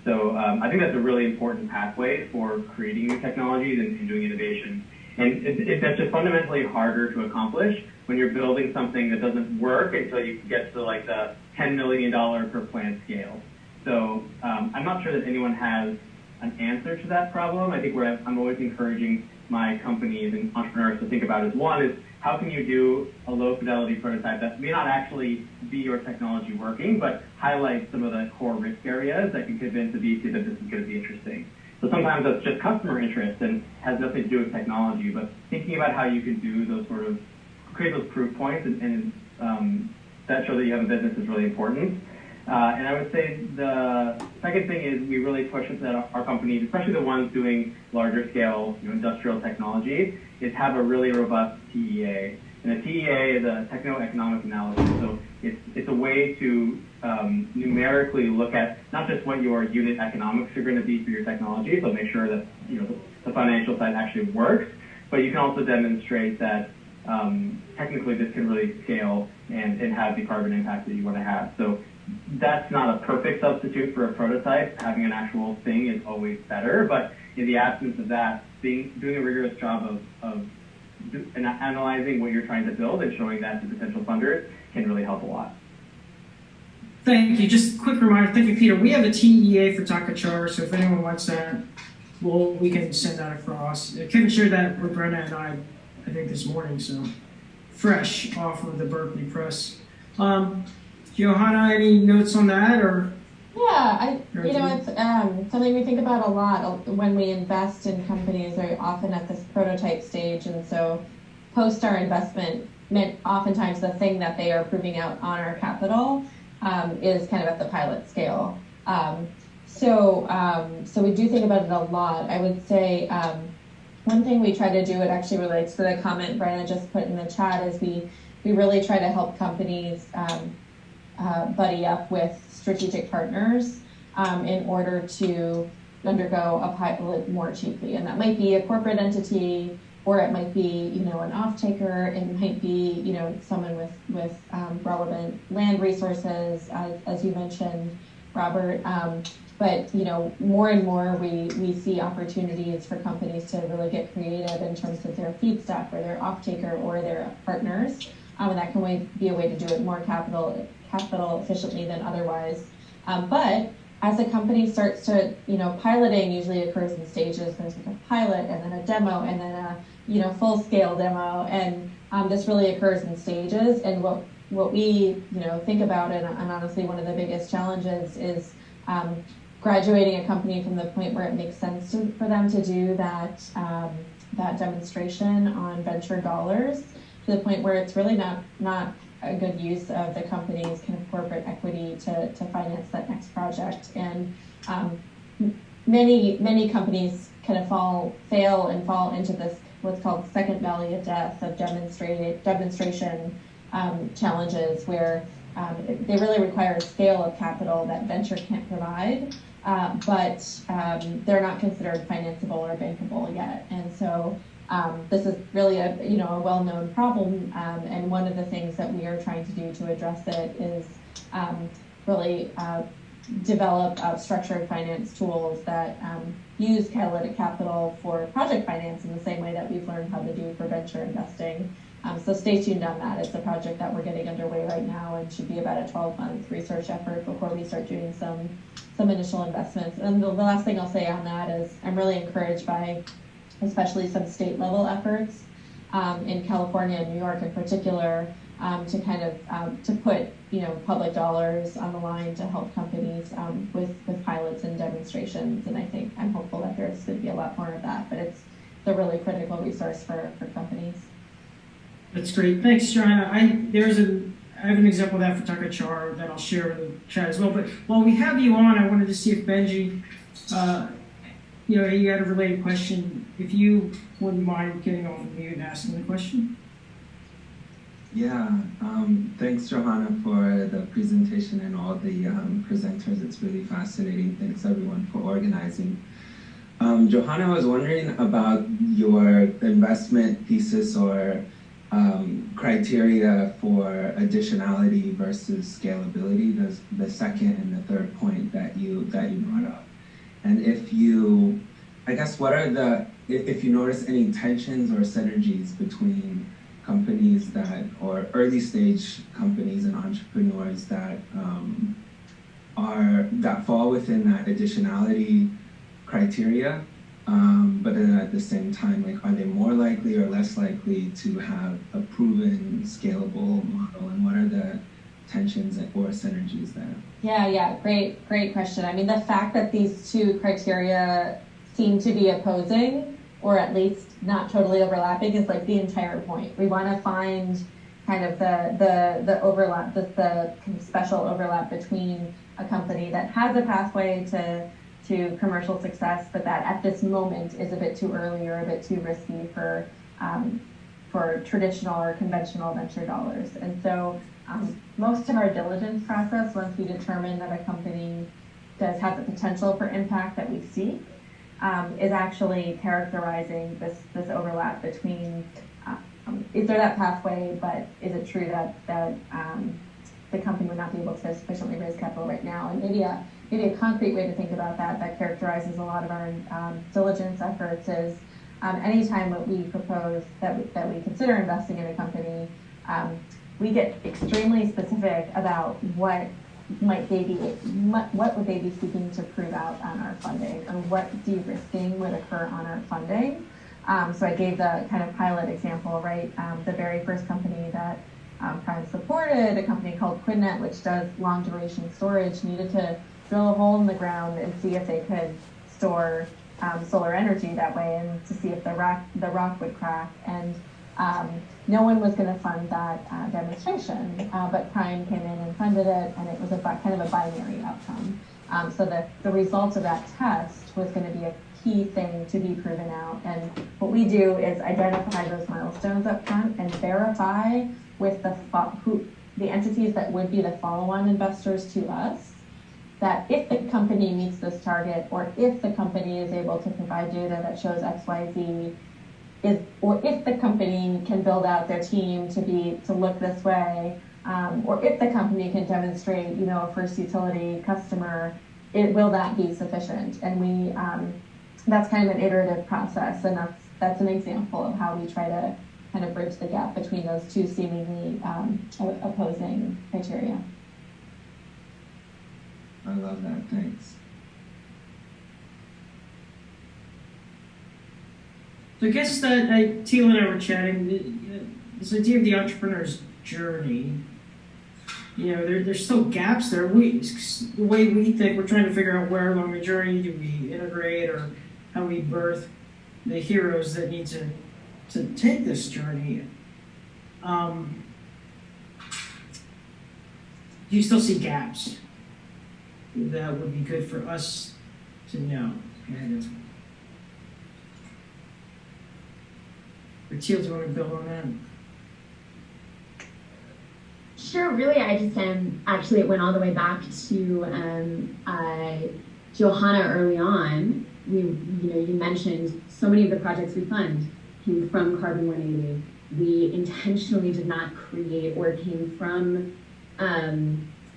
So I think that's a really important pathway for creating new technologies and doing innovation. And that's just fundamentally harder to accomplish when you're building something that doesn't work until you get to like the $10 million per plant scale. So I'm not sure that anyone has an answer to that problem. I think I'm always encouraging my companies and entrepreneurs to think about is one is how can you do a low fidelity prototype that may not actually be your technology working, but highlight some of the core risk areas that can convince the VC that this is going to be interesting. So sometimes that's just customer interest and has nothing to do with technology, but thinking about how you can do those create those proof points and that show that you have a business is really important. And I would say the second thing is we really push that our companies, especially the ones doing larger scale industrial technology, is have a really robust TEA. And a TEA is a techno-economic analysis. So it's a way to numerically look at not just what your unit economics are going to be for your technology, so make sure that the financial side actually works, but you can also demonstrate that technically this can really scale and have the carbon impact that you want to have. So that's not a perfect substitute for a prototype. Having an actual thing is always better, but in the absence of that, doing a rigorous job of analyzing what you're trying to build and showing that to potential funders can really help a lot. Thank you. Just a quick reminder. Thank you, Peter. We have a TEA for Takachar, so if anyone wants that, we can send that across. Kevin shared that with Brenna and I think this morning, so fresh off of the Berkeley press. Johanna, any notes on that, or? Yeah, it's something we think about a lot when we invest in companies. Very often at this prototype stage, and so post our investment, oftentimes the thing that they are proving out on our capital is kind of at the pilot scale. So we do think about it a lot. I would say one thing we try to do, it actually relates to the comment Brenna just put in the chat, is we really try to help companies buddy up with strategic partners in order to undergo a pilot more cheaply. And that might be a corporate entity, or it might be, an off-taker. It might be, someone with relevant land resources, as you mentioned, Robert. But, more and more we see opportunities for companies to really get creative in terms of their feedstock or their off-taker or their partners. And that can be a way to do it more capital efficiently than otherwise. But as a company starts to, piloting usually occurs in stages. There's like a pilot and then a demo and then a, full-scale demo. And this really occurs in stages. And what we, think about, and honestly one of the biggest challenges is graduating a company from the point where it makes sense for them to do that demonstration on venture dollars to the point where it's really not a good use of the company's kind of corporate equity to finance that next project. And many companies kind of fail into this what's called second valley of death of demonstration challenges, where they really require a scale of capital that venture can't provide, but they're not considered financeable or bankable yet. And so this is really a well-known problem, and one of the things that we are trying to do to address it is really develop structured finance tools that use Catalytic Capital for project finance in the same way that we've learned how to do for venture investing. So stay tuned on that. It's a project that we're getting underway right now and should be about a 12-month research effort before we start doing some initial investments. And the last thing I'll say on that is I'm really encouraged by especially some state level efforts in California and New York in particular to kind of to put public dollars on the line to help companies with pilots and demonstrations. And I'm hopeful that there's going to be a lot more of that, but it's a really critical resource for companies. That's great. Thanks, Johanna. I have an example of that for Takachar that I'll share in the chat as well. But while we have you on, I wanted to see if Benji, you had a related question. If you wouldn't mind getting off of mute and asking the question. Yeah, thanks, Johanna, for the presentation and all the presenters. It's really fascinating. Thanks, everyone, for organizing. Johanna, I was wondering about your investment thesis or criteria for additionality versus scalability, the second and the third point that you brought up. And if you notice any tensions or synergies between companies or early stage companies and entrepreneurs that fall within that additionality criteria, but then at the same time, are they more likely or less likely to have a proven scalable model, and what are the tensions or synergies there? Yeah, great question. I mean, the fact that these two criteria seem to be opposing, or at least not totally overlapping, is like the entire point. We want to find kind of the overlap, the kind of special overlap between a company that has a pathway to commercial success, but that at this moment is a bit too early or a bit too risky for traditional or conventional venture dollars. And so most of our diligence process, once we determine that a company does have the potential for impact that we seek, is actually characterizing this overlap between is there that pathway, but is it true that the company would not be able to sufficiently raise capital right now? And maybe a concrete way to think about that characterizes a lot of our diligence efforts is anytime that we propose that we consider investing in a company, we get extremely specific about what would they be seeking to prove out on our funding, and what de-risking would occur on our funding. So I gave the kind of pilot example, right? The very first company that Prime supported, a company called QuidNet, which does long duration storage, needed to drill a hole in the ground and see if they could store solar energy that way, and to see if the rock would crack. And no one was going to fund that demonstration, but Prime came in and funded it, and it was kind of a binary outcome. So the result of that test was going to be a key thing to be proven out. And what we do is identify those milestones up front and verify with the entities that would be the follow-on investors to us, that if the company meets this target, or if the company is able to provide data that shows XYZ, or if the company can build out their team to look this way, or if the company can demonstrate, a first utility customer, will that be sufficient? And that's kind of an iterative process, and that's an example of how we try to kind of bridge the gap between those two seemingly opposing criteria. I love that. Thanks. So I guess that Teal and I were chatting, this idea of the entrepreneur's journey, there's still gaps there. The way we think, we're trying to figure out where along the journey do we integrate, or how we birth the heroes that need to take this journey. Do you still see gaps that would be good for us to know? Teal, do you want to build on that? Sure, really, I just actually it went all the way back to Johanna early on. You mentioned so many of the projects we fund came from Carbon 180. We intentionally did not create or came from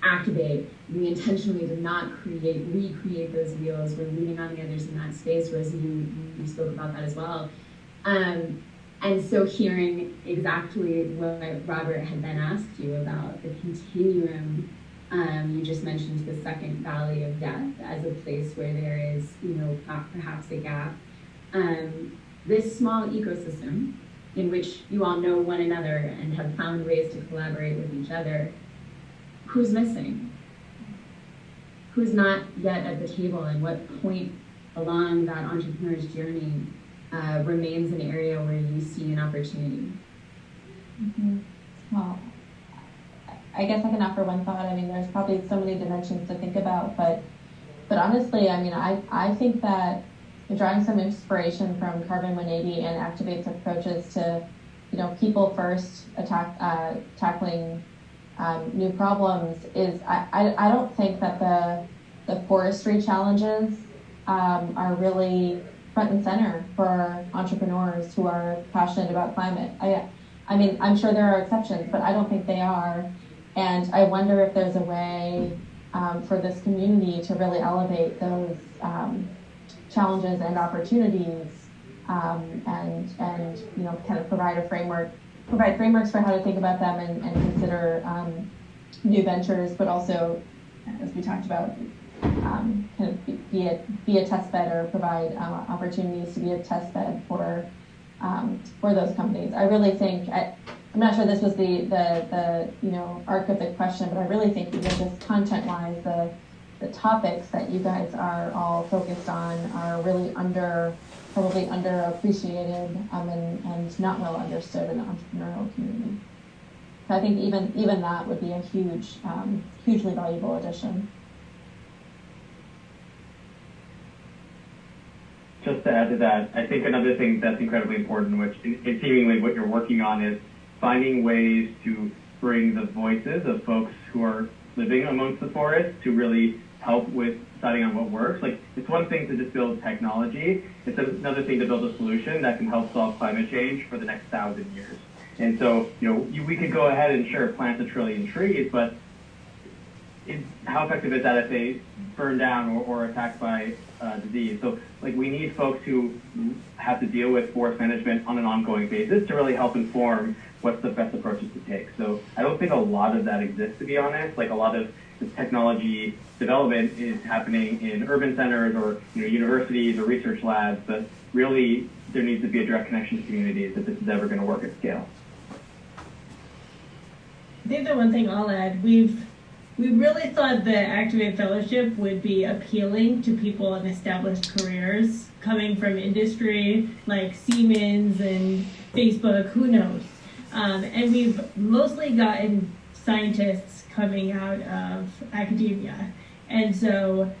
Activate, we intentionally did not recreate those wheels. We're leaning on the others in that space. Rosie, you spoke about that as well. And so hearing exactly what Robert had then asked you about the continuum, you just mentioned the second valley of death as a place where there is, perhaps a gap. This small ecosystem in which you all know one another and have found ways to collaborate with each other, who's missing? Who's not yet at the table, and what point along that entrepreneur's journey remains an area where you see an opportunity? Mm-hmm. Well, I guess I can offer one thought. I mean, there's probably so many dimensions to think about, but honestly, I mean, I think that drawing some inspiration from Carbon 180 and Activate's approaches to, people first tackling new problems is, I don't think that the forestry challenges are really front and center for entrepreneurs who are passionate about climate. I mean, I'm sure there are exceptions, but I don't think they are. And I wonder if there's a way for this community to really elevate those challenges and opportunities, and kind of provide frameworks for how to think about them and consider new ventures, but also, as we talked about, kind of be a test bed, or provide opportunities to be a test bed for those companies. I really think, I'm not sure this was the arc of the question, but I really think even just content-wise, the topics that you guys are all focused on are really probably underappreciated and not well understood in the entrepreneurial community. So I think even that would be a hugely valuable addition. Just to add to that, I think another thing that's incredibly important, which in seemingly what you're working on, is finding ways to bring the voices of folks who are living amongst the forest to really help with deciding on what works. Like, it's one thing to just build technology. It's another thing to build a solution that can help solve climate change for the next 1,000 years. And so, we could go ahead and plant 1 trillion trees, but how effective is that if they burn down or attacked by disease? So, we need folks who have to deal with forest management on an ongoing basis to really help inform what's the best approaches to take. So I don't think a lot of that exists, to be honest. A lot of the technology development is happening in urban centers or universities or research labs, but really there needs to be a direct connection to communities if this is ever going to work at scale. I think the one thing I'll add, we really thought the Activate Fellowship would be appealing to people in established careers coming from industry like Siemens and Facebook, who knows. And we've mostly gotten scientists coming out of academia. And so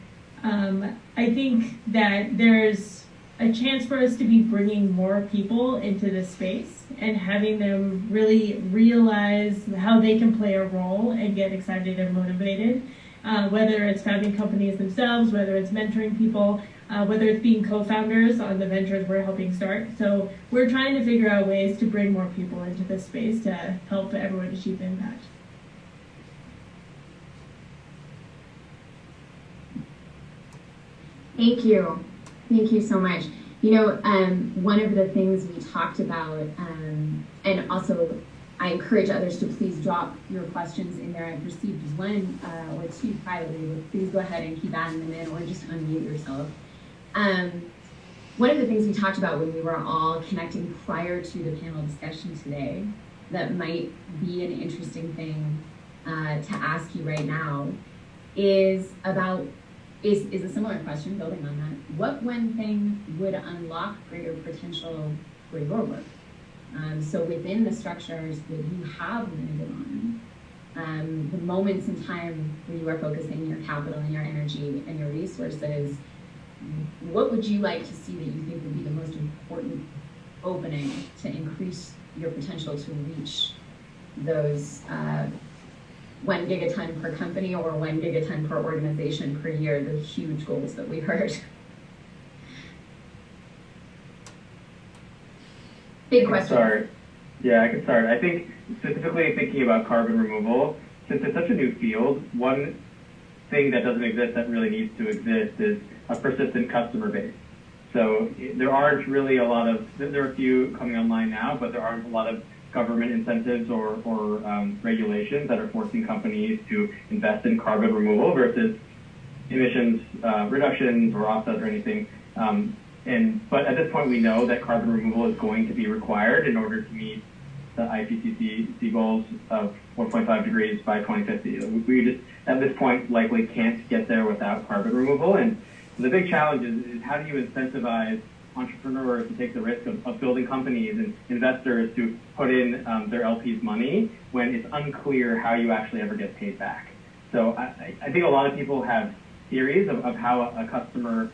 I think that there's a chance for us to be bringing more people into this space and having them really realize how they can play a role and get excited and motivated, whether it's founding companies themselves, whether it's mentoring people, whether it's being co-founders on the ventures we're helping start. So we're trying to figure out ways to bring more people into this space to help everyone achieve impact. Thank you. Thank you so much. One of the things we talked about, and also I encourage others to please drop your questions in there. I've received one or two privately, but please go ahead and keep adding them in, or just unmute yourself. One of the things we talked about when we were all connecting prior to the panel discussion today that might be an interesting thing to ask you right now is a similar question, building on that. What one thing would unlock greater potential for your work? So within the structures that you have landed on, the moments in time where you are focusing your capital and your energy and your resources, what would you like to see that you think would be the most important opening to increase your potential to reach those 1 gigaton per company or 1 gigaton per organization per year, the huge goals that we heard? Big question. I can start. I think specifically thinking about carbon removal, since it's such a new field, one thing that doesn't exist that really needs to exist is a persistent customer base. So there aren't really a lot of, there are a few coming online now, but there aren't a lot of government incentives or regulations that are forcing companies to invest in carbon removal versus emissions reductions or offsets or anything. But at this point, we know that carbon removal is going to be required in order to meet the IPCC goals of 1.5 degrees by 2050. We just, at this point, likely can't get there without carbon removal. And the big challenge is how do you incentivize entrepreneurs to take the risk of building companies and investors to put in their LP's money when it's unclear how you actually ever get paid back. So I think a lot of people have theories of how a customer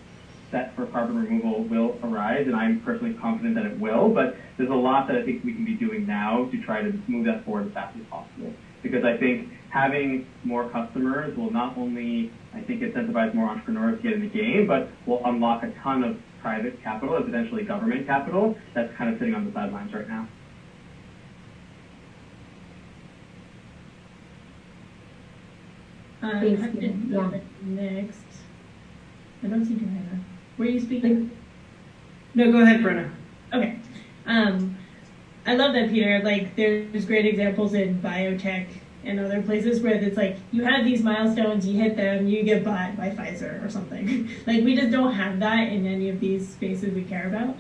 set for carbon removal will arise, and I'm personally confident that it will, but there's a lot that I think we can be doing now to try to move that forward as fast as possible. Because I think having more customers will not only, I think, incentivize more entrepreneurs to get in the game, but will unlock a ton of private capital and potentially government capital that's kind of sitting on the sidelines right now. Next. I don't see Johanna. Were you speaking? No, go ahead, Brenna. Okay. I love that, Peter. Like, there's great examples in biotech and other places where it's like, you have these milestones, you hit them, you get bought by Pfizer or something. Like, we just don't have that in any of these spaces we care about.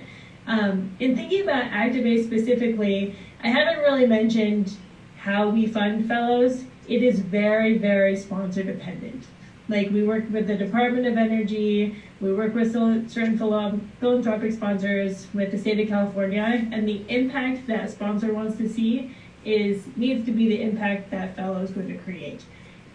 In thinking about Activate specifically, I haven't really mentioned how we fund fellows. It is very, very sponsor dependent. Like, we work with the Department of Energy, we work with certain philanthropic sponsors, with the state of California, and the impact that sponsor wants to see needs to be the impact that fellow is going to create.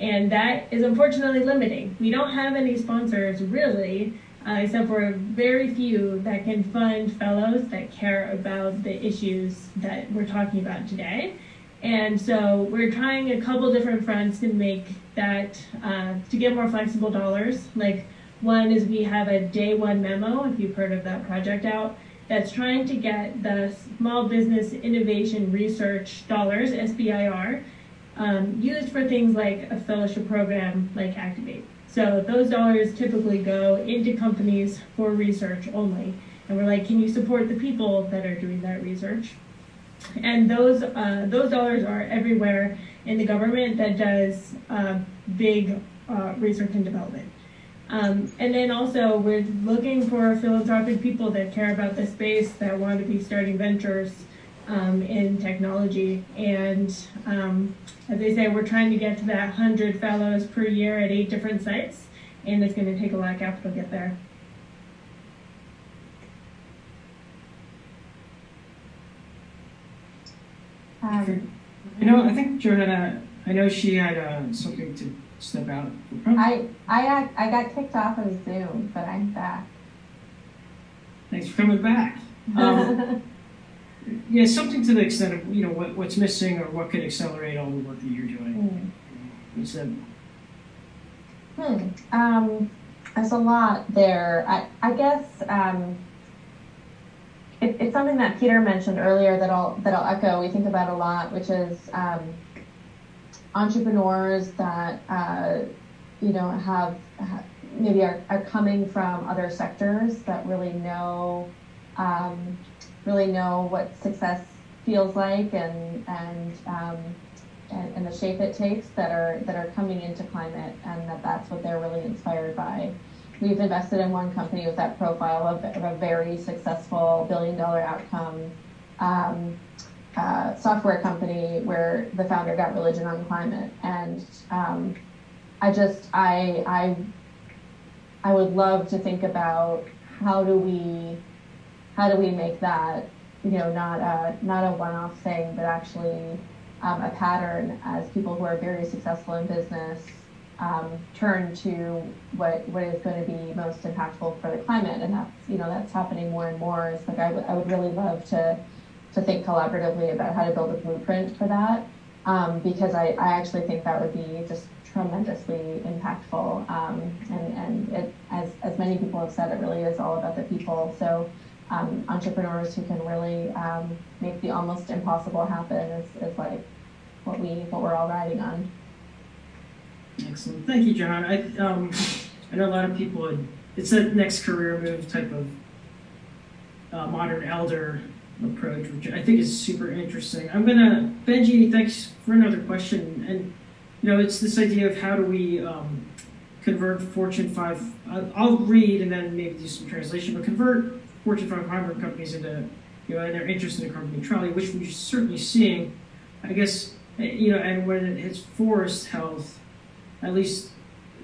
And that is unfortunately limiting. We don't have any sponsors really, except for very few that can fund fellows that care about the issues that we're talking about today. And so we're trying a couple different fronts to make that, to get more flexible dollars. Like, one is we have a day one memo, if you've heard of that project out, that's trying to get the Small Business Innovation Research dollars, SBIR, used for things like a fellowship program like Activate. So those dollars typically go into companies for research only. And we're like, can you support the people that are doing that research? And those dollars are everywhere in the government that does big research and development. And then also we're looking for philanthropic people that care about the space, that want to be starting ventures in technology. And as they say, we're trying to get to that 100 fellows per year at 8 different sites, and it's going to take a lot of capital to get there. I think Johanna, I know she had something to step out. I got kicked off of Zoom, but I'm back. Thanks for coming back. Yeah, something to the extent of what's missing or what could accelerate all the work that you're doing. There's a lot there. I guess it's something that Peter mentioned earlier that I'll echo. We think about a lot, which is entrepreneurs that have maybe are coming from other sectors that really know what success feels like and the shape it takes, that are coming into climate, and that's what they're really inspired by. We've invested in one company with that profile of a very successful billion-dollar outcome software company where the founder got religion on climate. And I would love to think about how do we make that not a one-off thing, but actually a pattern, as people who are very successful in business turn to what is going to be most impactful for the climate. And that's happening more and more. It's like I would really love to think collaboratively about how to build a blueprint for that, because I actually think that would be just tremendously impactful. And it, as many people have said, it really is all about the people. So entrepreneurs who can really make the almost impossible happen is like what we're all riding on. Excellent. Thank you, John. I know a lot of people it's a next career move type of modern elder approach, which I think is super interesting. Benji, thanks for another question. And, it's this idea of how do we convert Fortune 5, I'll read and then maybe do some translation, but convert Fortune 500 companies into, and their interest in carbon neutrality, which we're certainly seeing, I guess, and when it hits forest health, at least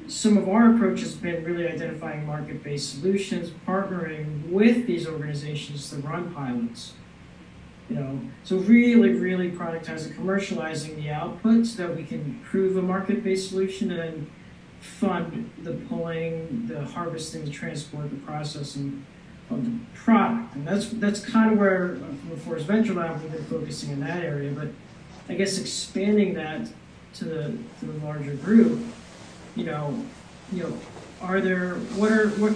some of our approach has been really identifying market-based solutions, partnering with these organizations to run pilots. So really productizing, commercializing the output so that we can prove a market-based solution and then fund the pulling, the harvesting, the transport, the processing of the product. And that's kind of where, from the Forest Venture Lab, we've been focusing in that area. But I guess expanding that to the larger group, what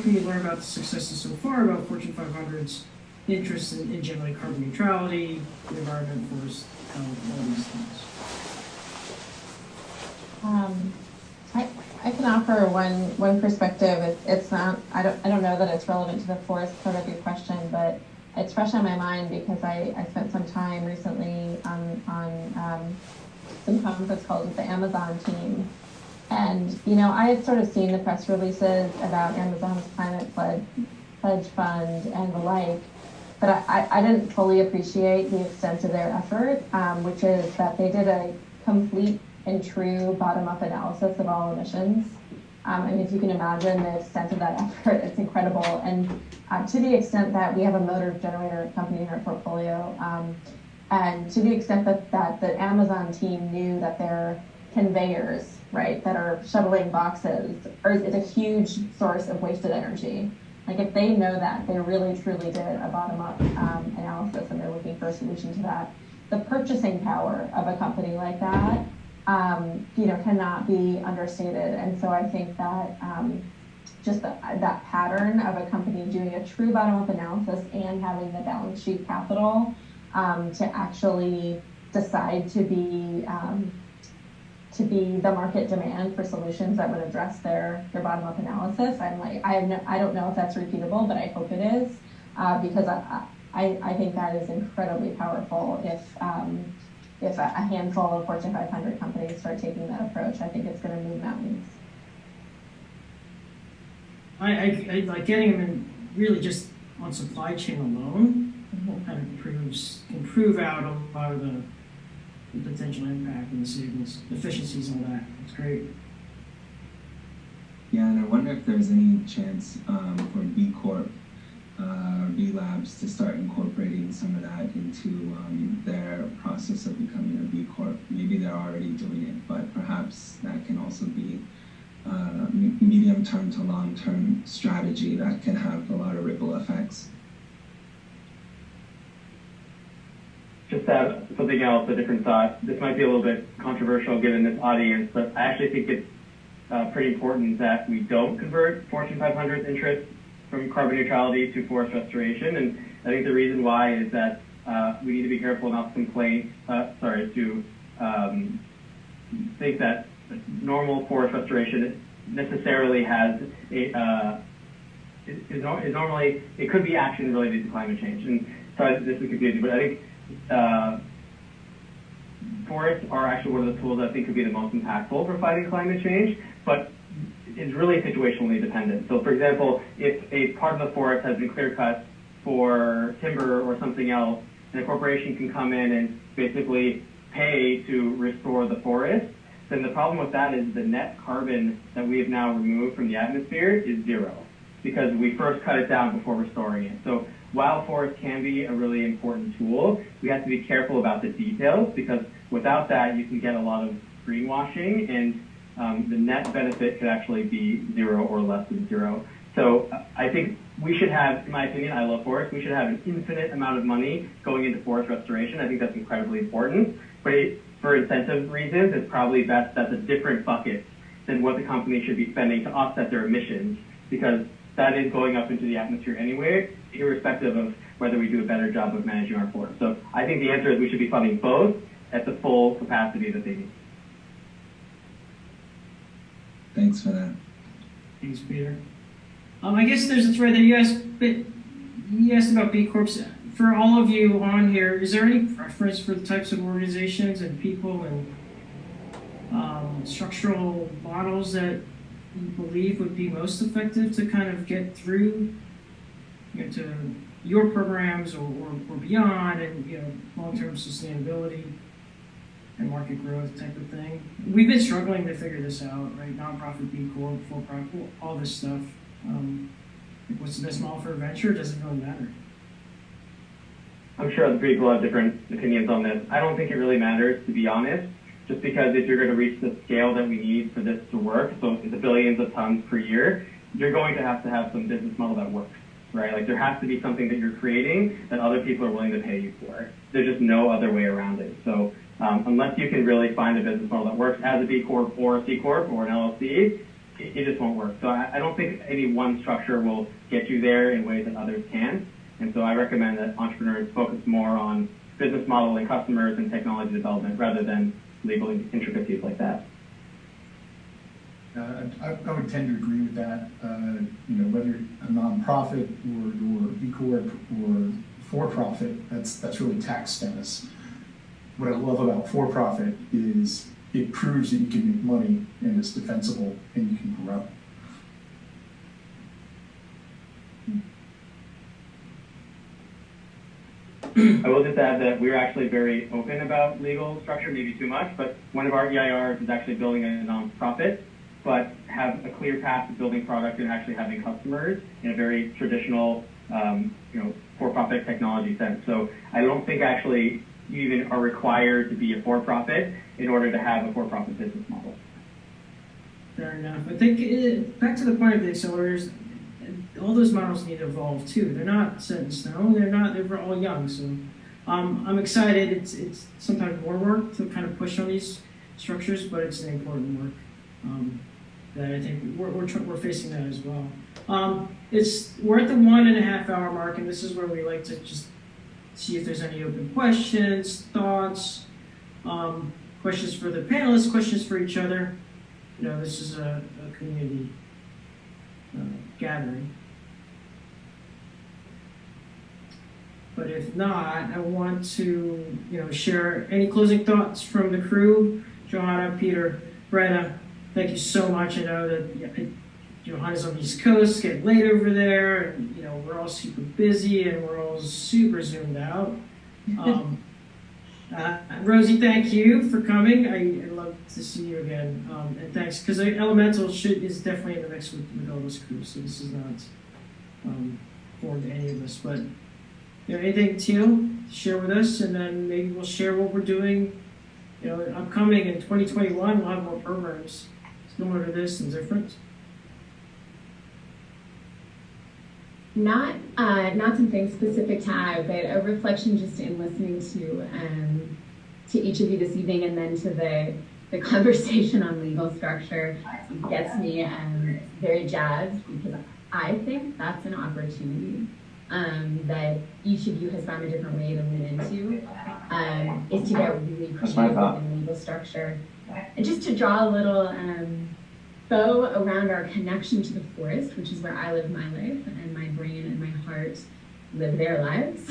can we learn about the successes so far about Fortune 500's interest in generally carbon neutrality, the environment, forest health, all these things? I can offer one perspective. It's not. I don't know that it's relevant to the forest part of your question, but it's fresh on my mind because I spent some time recently on some conference calls with the Amazon team. And, I had sort of seen the press releases about Amazon's climate pledge fund and the like, but I didn't fully appreciate the extent of their effort, which is that they did a complete and true bottom-up analysis of all emissions. And if you can imagine the extent of that effort, it's incredible. And to the extent that we have a motor generator company in our portfolio, and to the extent that the Amazon team knew that their conveyors, right, that are shuttling boxes is a huge source of wasted energy. Like if they know that, they really truly did a bottom-up analysis and they're looking for a solution to that. The purchasing power of a company like that, cannot be understated. And so I think that just that pattern of a company doing a true bottom-up analysis and having the balance sheet capital to actually decide to be the market demand for solutions that would address their bottom-up analysis. I don't know if that's repeatable, but I hope it is, because I think that is incredibly powerful if a handful of Fortune 500 companies start taking that approach. I think it's going to move mountains. I like getting them in really just on supply chain alone. Kind of can prove out a lot of the potential impact and the savings, efficiencies, all that. It's great. Yeah, and I wonder if there's any chance for B Corp or B Labs to start incorporating some of that into their process of becoming a B Corp. Maybe they're already doing it, but perhaps that can also be a medium-term to long-term strategy that can have a lot of ripple effects. Just to add something else, a different thought. This might be a little bit controversial given this audience, but I actually think it's pretty important that we don't convert Fortune 500's interest from carbon neutrality to forest restoration. And I think the reason why is that we need to be careful not to think that normal forest restoration necessarily has is normally, it could be action related to climate change. And sorry, this is confusing, but I think forests are actually one of the tools that I think could be the most impactful for fighting climate change, but it's really situationally dependent. So for example, if a part of the forest has been clear cut for timber or something else, and a corporation can come in and basically pay to restore the forest, then the problem with that is the net carbon that we have now removed from the atmosphere is zero, because we first cut it down before restoring it. So while forests can be a really important tool, we have to be careful about the details, because without that, you can get a lot of greenwashing, and the net benefit could actually be zero or less than zero. So I think we should have, in my opinion, I love forests, we should have an infinite amount of money going into forest restoration. I think that's incredibly important. But for incentive reasons, it's probably best that's a different bucket than what the company should be spending to offset their emissions, because that is going up into the atmosphere anyway, irrespective of whether we do a better job of managing our forests. So I think the answer is we should be funding both at the full capacity that they need. Thanks for that. Thanks, Peter. I guess there's a thread there. You asked about B Corps. For all of you on here, is there any preference for the types of organizations and people and structural models that you believe would be most effective to kind of get through to your programs or beyond, and long-term sustainability and market growth type of thing? We've been struggling to figure this out, right? Nonprofit, B Corp, for-profit, all this stuff. What's the best model for a venture? It doesn't really matter. I'm sure other people have different opinions on this. I don't think it really matters, to be honest, just because if you're going to reach the scale that we need for this to work, so it's billions of tons per year, you're going to have some business model that works, right? Like there has to be something that you're creating that other people are willing to pay you for. There's just no other way around it. So unless you can really find a business model that works as a B Corp or a C Corp or an LLC, it just won't work. So I don't think any one structure will get you there in ways that others can. And so I recommend that entrepreneurs focus more on business model and customers and technology development rather than legal intricacies like that. I would tend to agree with that. Whether you're a nonprofit or B Corp or for-profit, that's really tax status. What I love about for-profit is it proves that you can make money and it's defensible and you can grow. I will just add that we're actually very open about legal structure, maybe too much, but one of our EIRs is actually building a nonprofit, but have a clear path to building product and actually having customers in a very traditional, for-profit technology sense. So I don't think actually you even are required to be a for-profit in order to have a for-profit business model. Fair enough. I think back to the point of the accelerators, all those models need to evolve too. They're not set in stone. They're all young. So I'm excited. It's sometimes more work to kind of push on these structures, but it's an important work that I think we're facing that as well. We're at the 1.5 hour mark, and this is where we like to just see if there's any open questions, thoughts, questions for the panelists, questions for each other. This is a community gathering. But if not, I want to, share any closing thoughts from the crew. Johanna, Peter, Brenna, thank you so much. I know that Johanna's on the East Coast, getting late over there, and we're all super busy and we're all super zoomed out. Rosie, thank you for coming. I love to see you again. And thanks, because Elemental is definitely in the mix with all this crew, so this is not foreign to any of us. But anything, Teal, to share with us, and then maybe we'll share what we're doing. Upcoming in 2021, we'll have more programs similar to this and different. Not something specific to add, but a reflection just in listening to each of you this evening, and then to the conversation on legal structure gets me very jazzed, because I think that's an opportunity that each of you has found a different way to lean into, is to get really creative in legal structure, and just to draw a little bow around our connection to the forest, which is where I live my life, and my brain and my heart live their lives.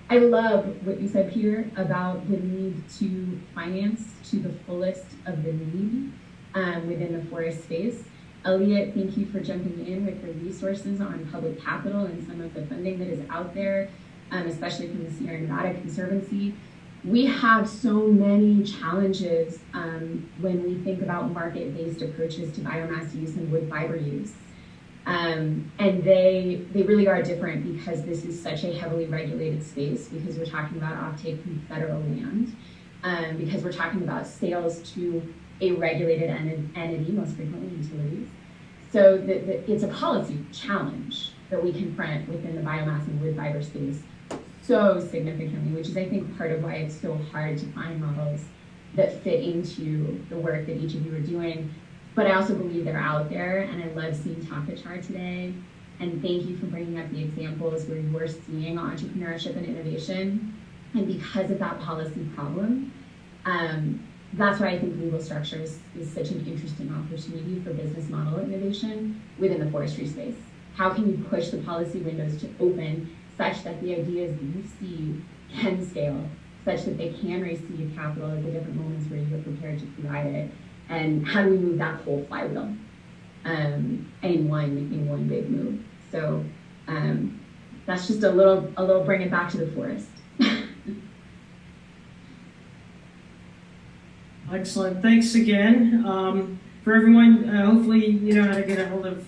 I love what you said, Peter, about the need to finance to the fullest of the need within the forest space. Elliot, thank you for jumping in with the resources on public capital and some of the funding that is out there, especially from the Sierra Nevada Conservancy. We have so many challenges when we think about market-based approaches to biomass use and wood fiber use. And they really are different, because this is such a heavily regulated space, because we're talking about offtake from federal land, because we're talking about sales to a regulated entity, most frequently utilities. So it's a policy challenge that we confront within the biomass and wood fiber space so significantly, which is, I think, part of why it's so hard to find models that fit into the work that each of you are doing. But I also believe they're out there, and I love seeing Takachar today. And thank you for bringing up the examples where you're seeing entrepreneurship and innovation. And because of that policy problem, that's why I think legal structure is such an interesting opportunity for business model innovation within the forestry space. How can you push the policy windows to open such that the ideas that you see can scale, such that they can receive capital at the different moments where you're prepared to provide it? And how do we move that whole flywheel in one big move? So that's just a little bring it back to the forest. Excellent. Thanks again. For everyone, hopefully you know how to get a hold of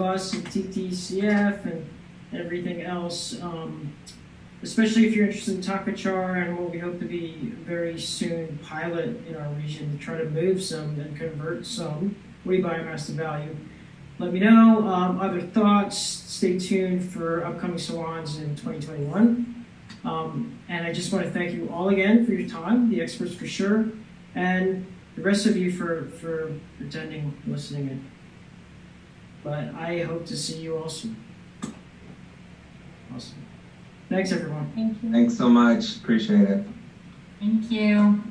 us and TTCF and everything else, especially if you're interested in Takachar and what we hope to be very soon pilot in our region to try to move some and convert some woody biomass to value. Let me know. Other thoughts, stay tuned for upcoming salons in 2021. And I just want to thank you all again for your time, the experts for sure, and the rest of you for attending, listening in. But I hope to see you all soon. Awesome. Thanks, everyone. Thank you. Thanks so much. Appreciate it. Thank you.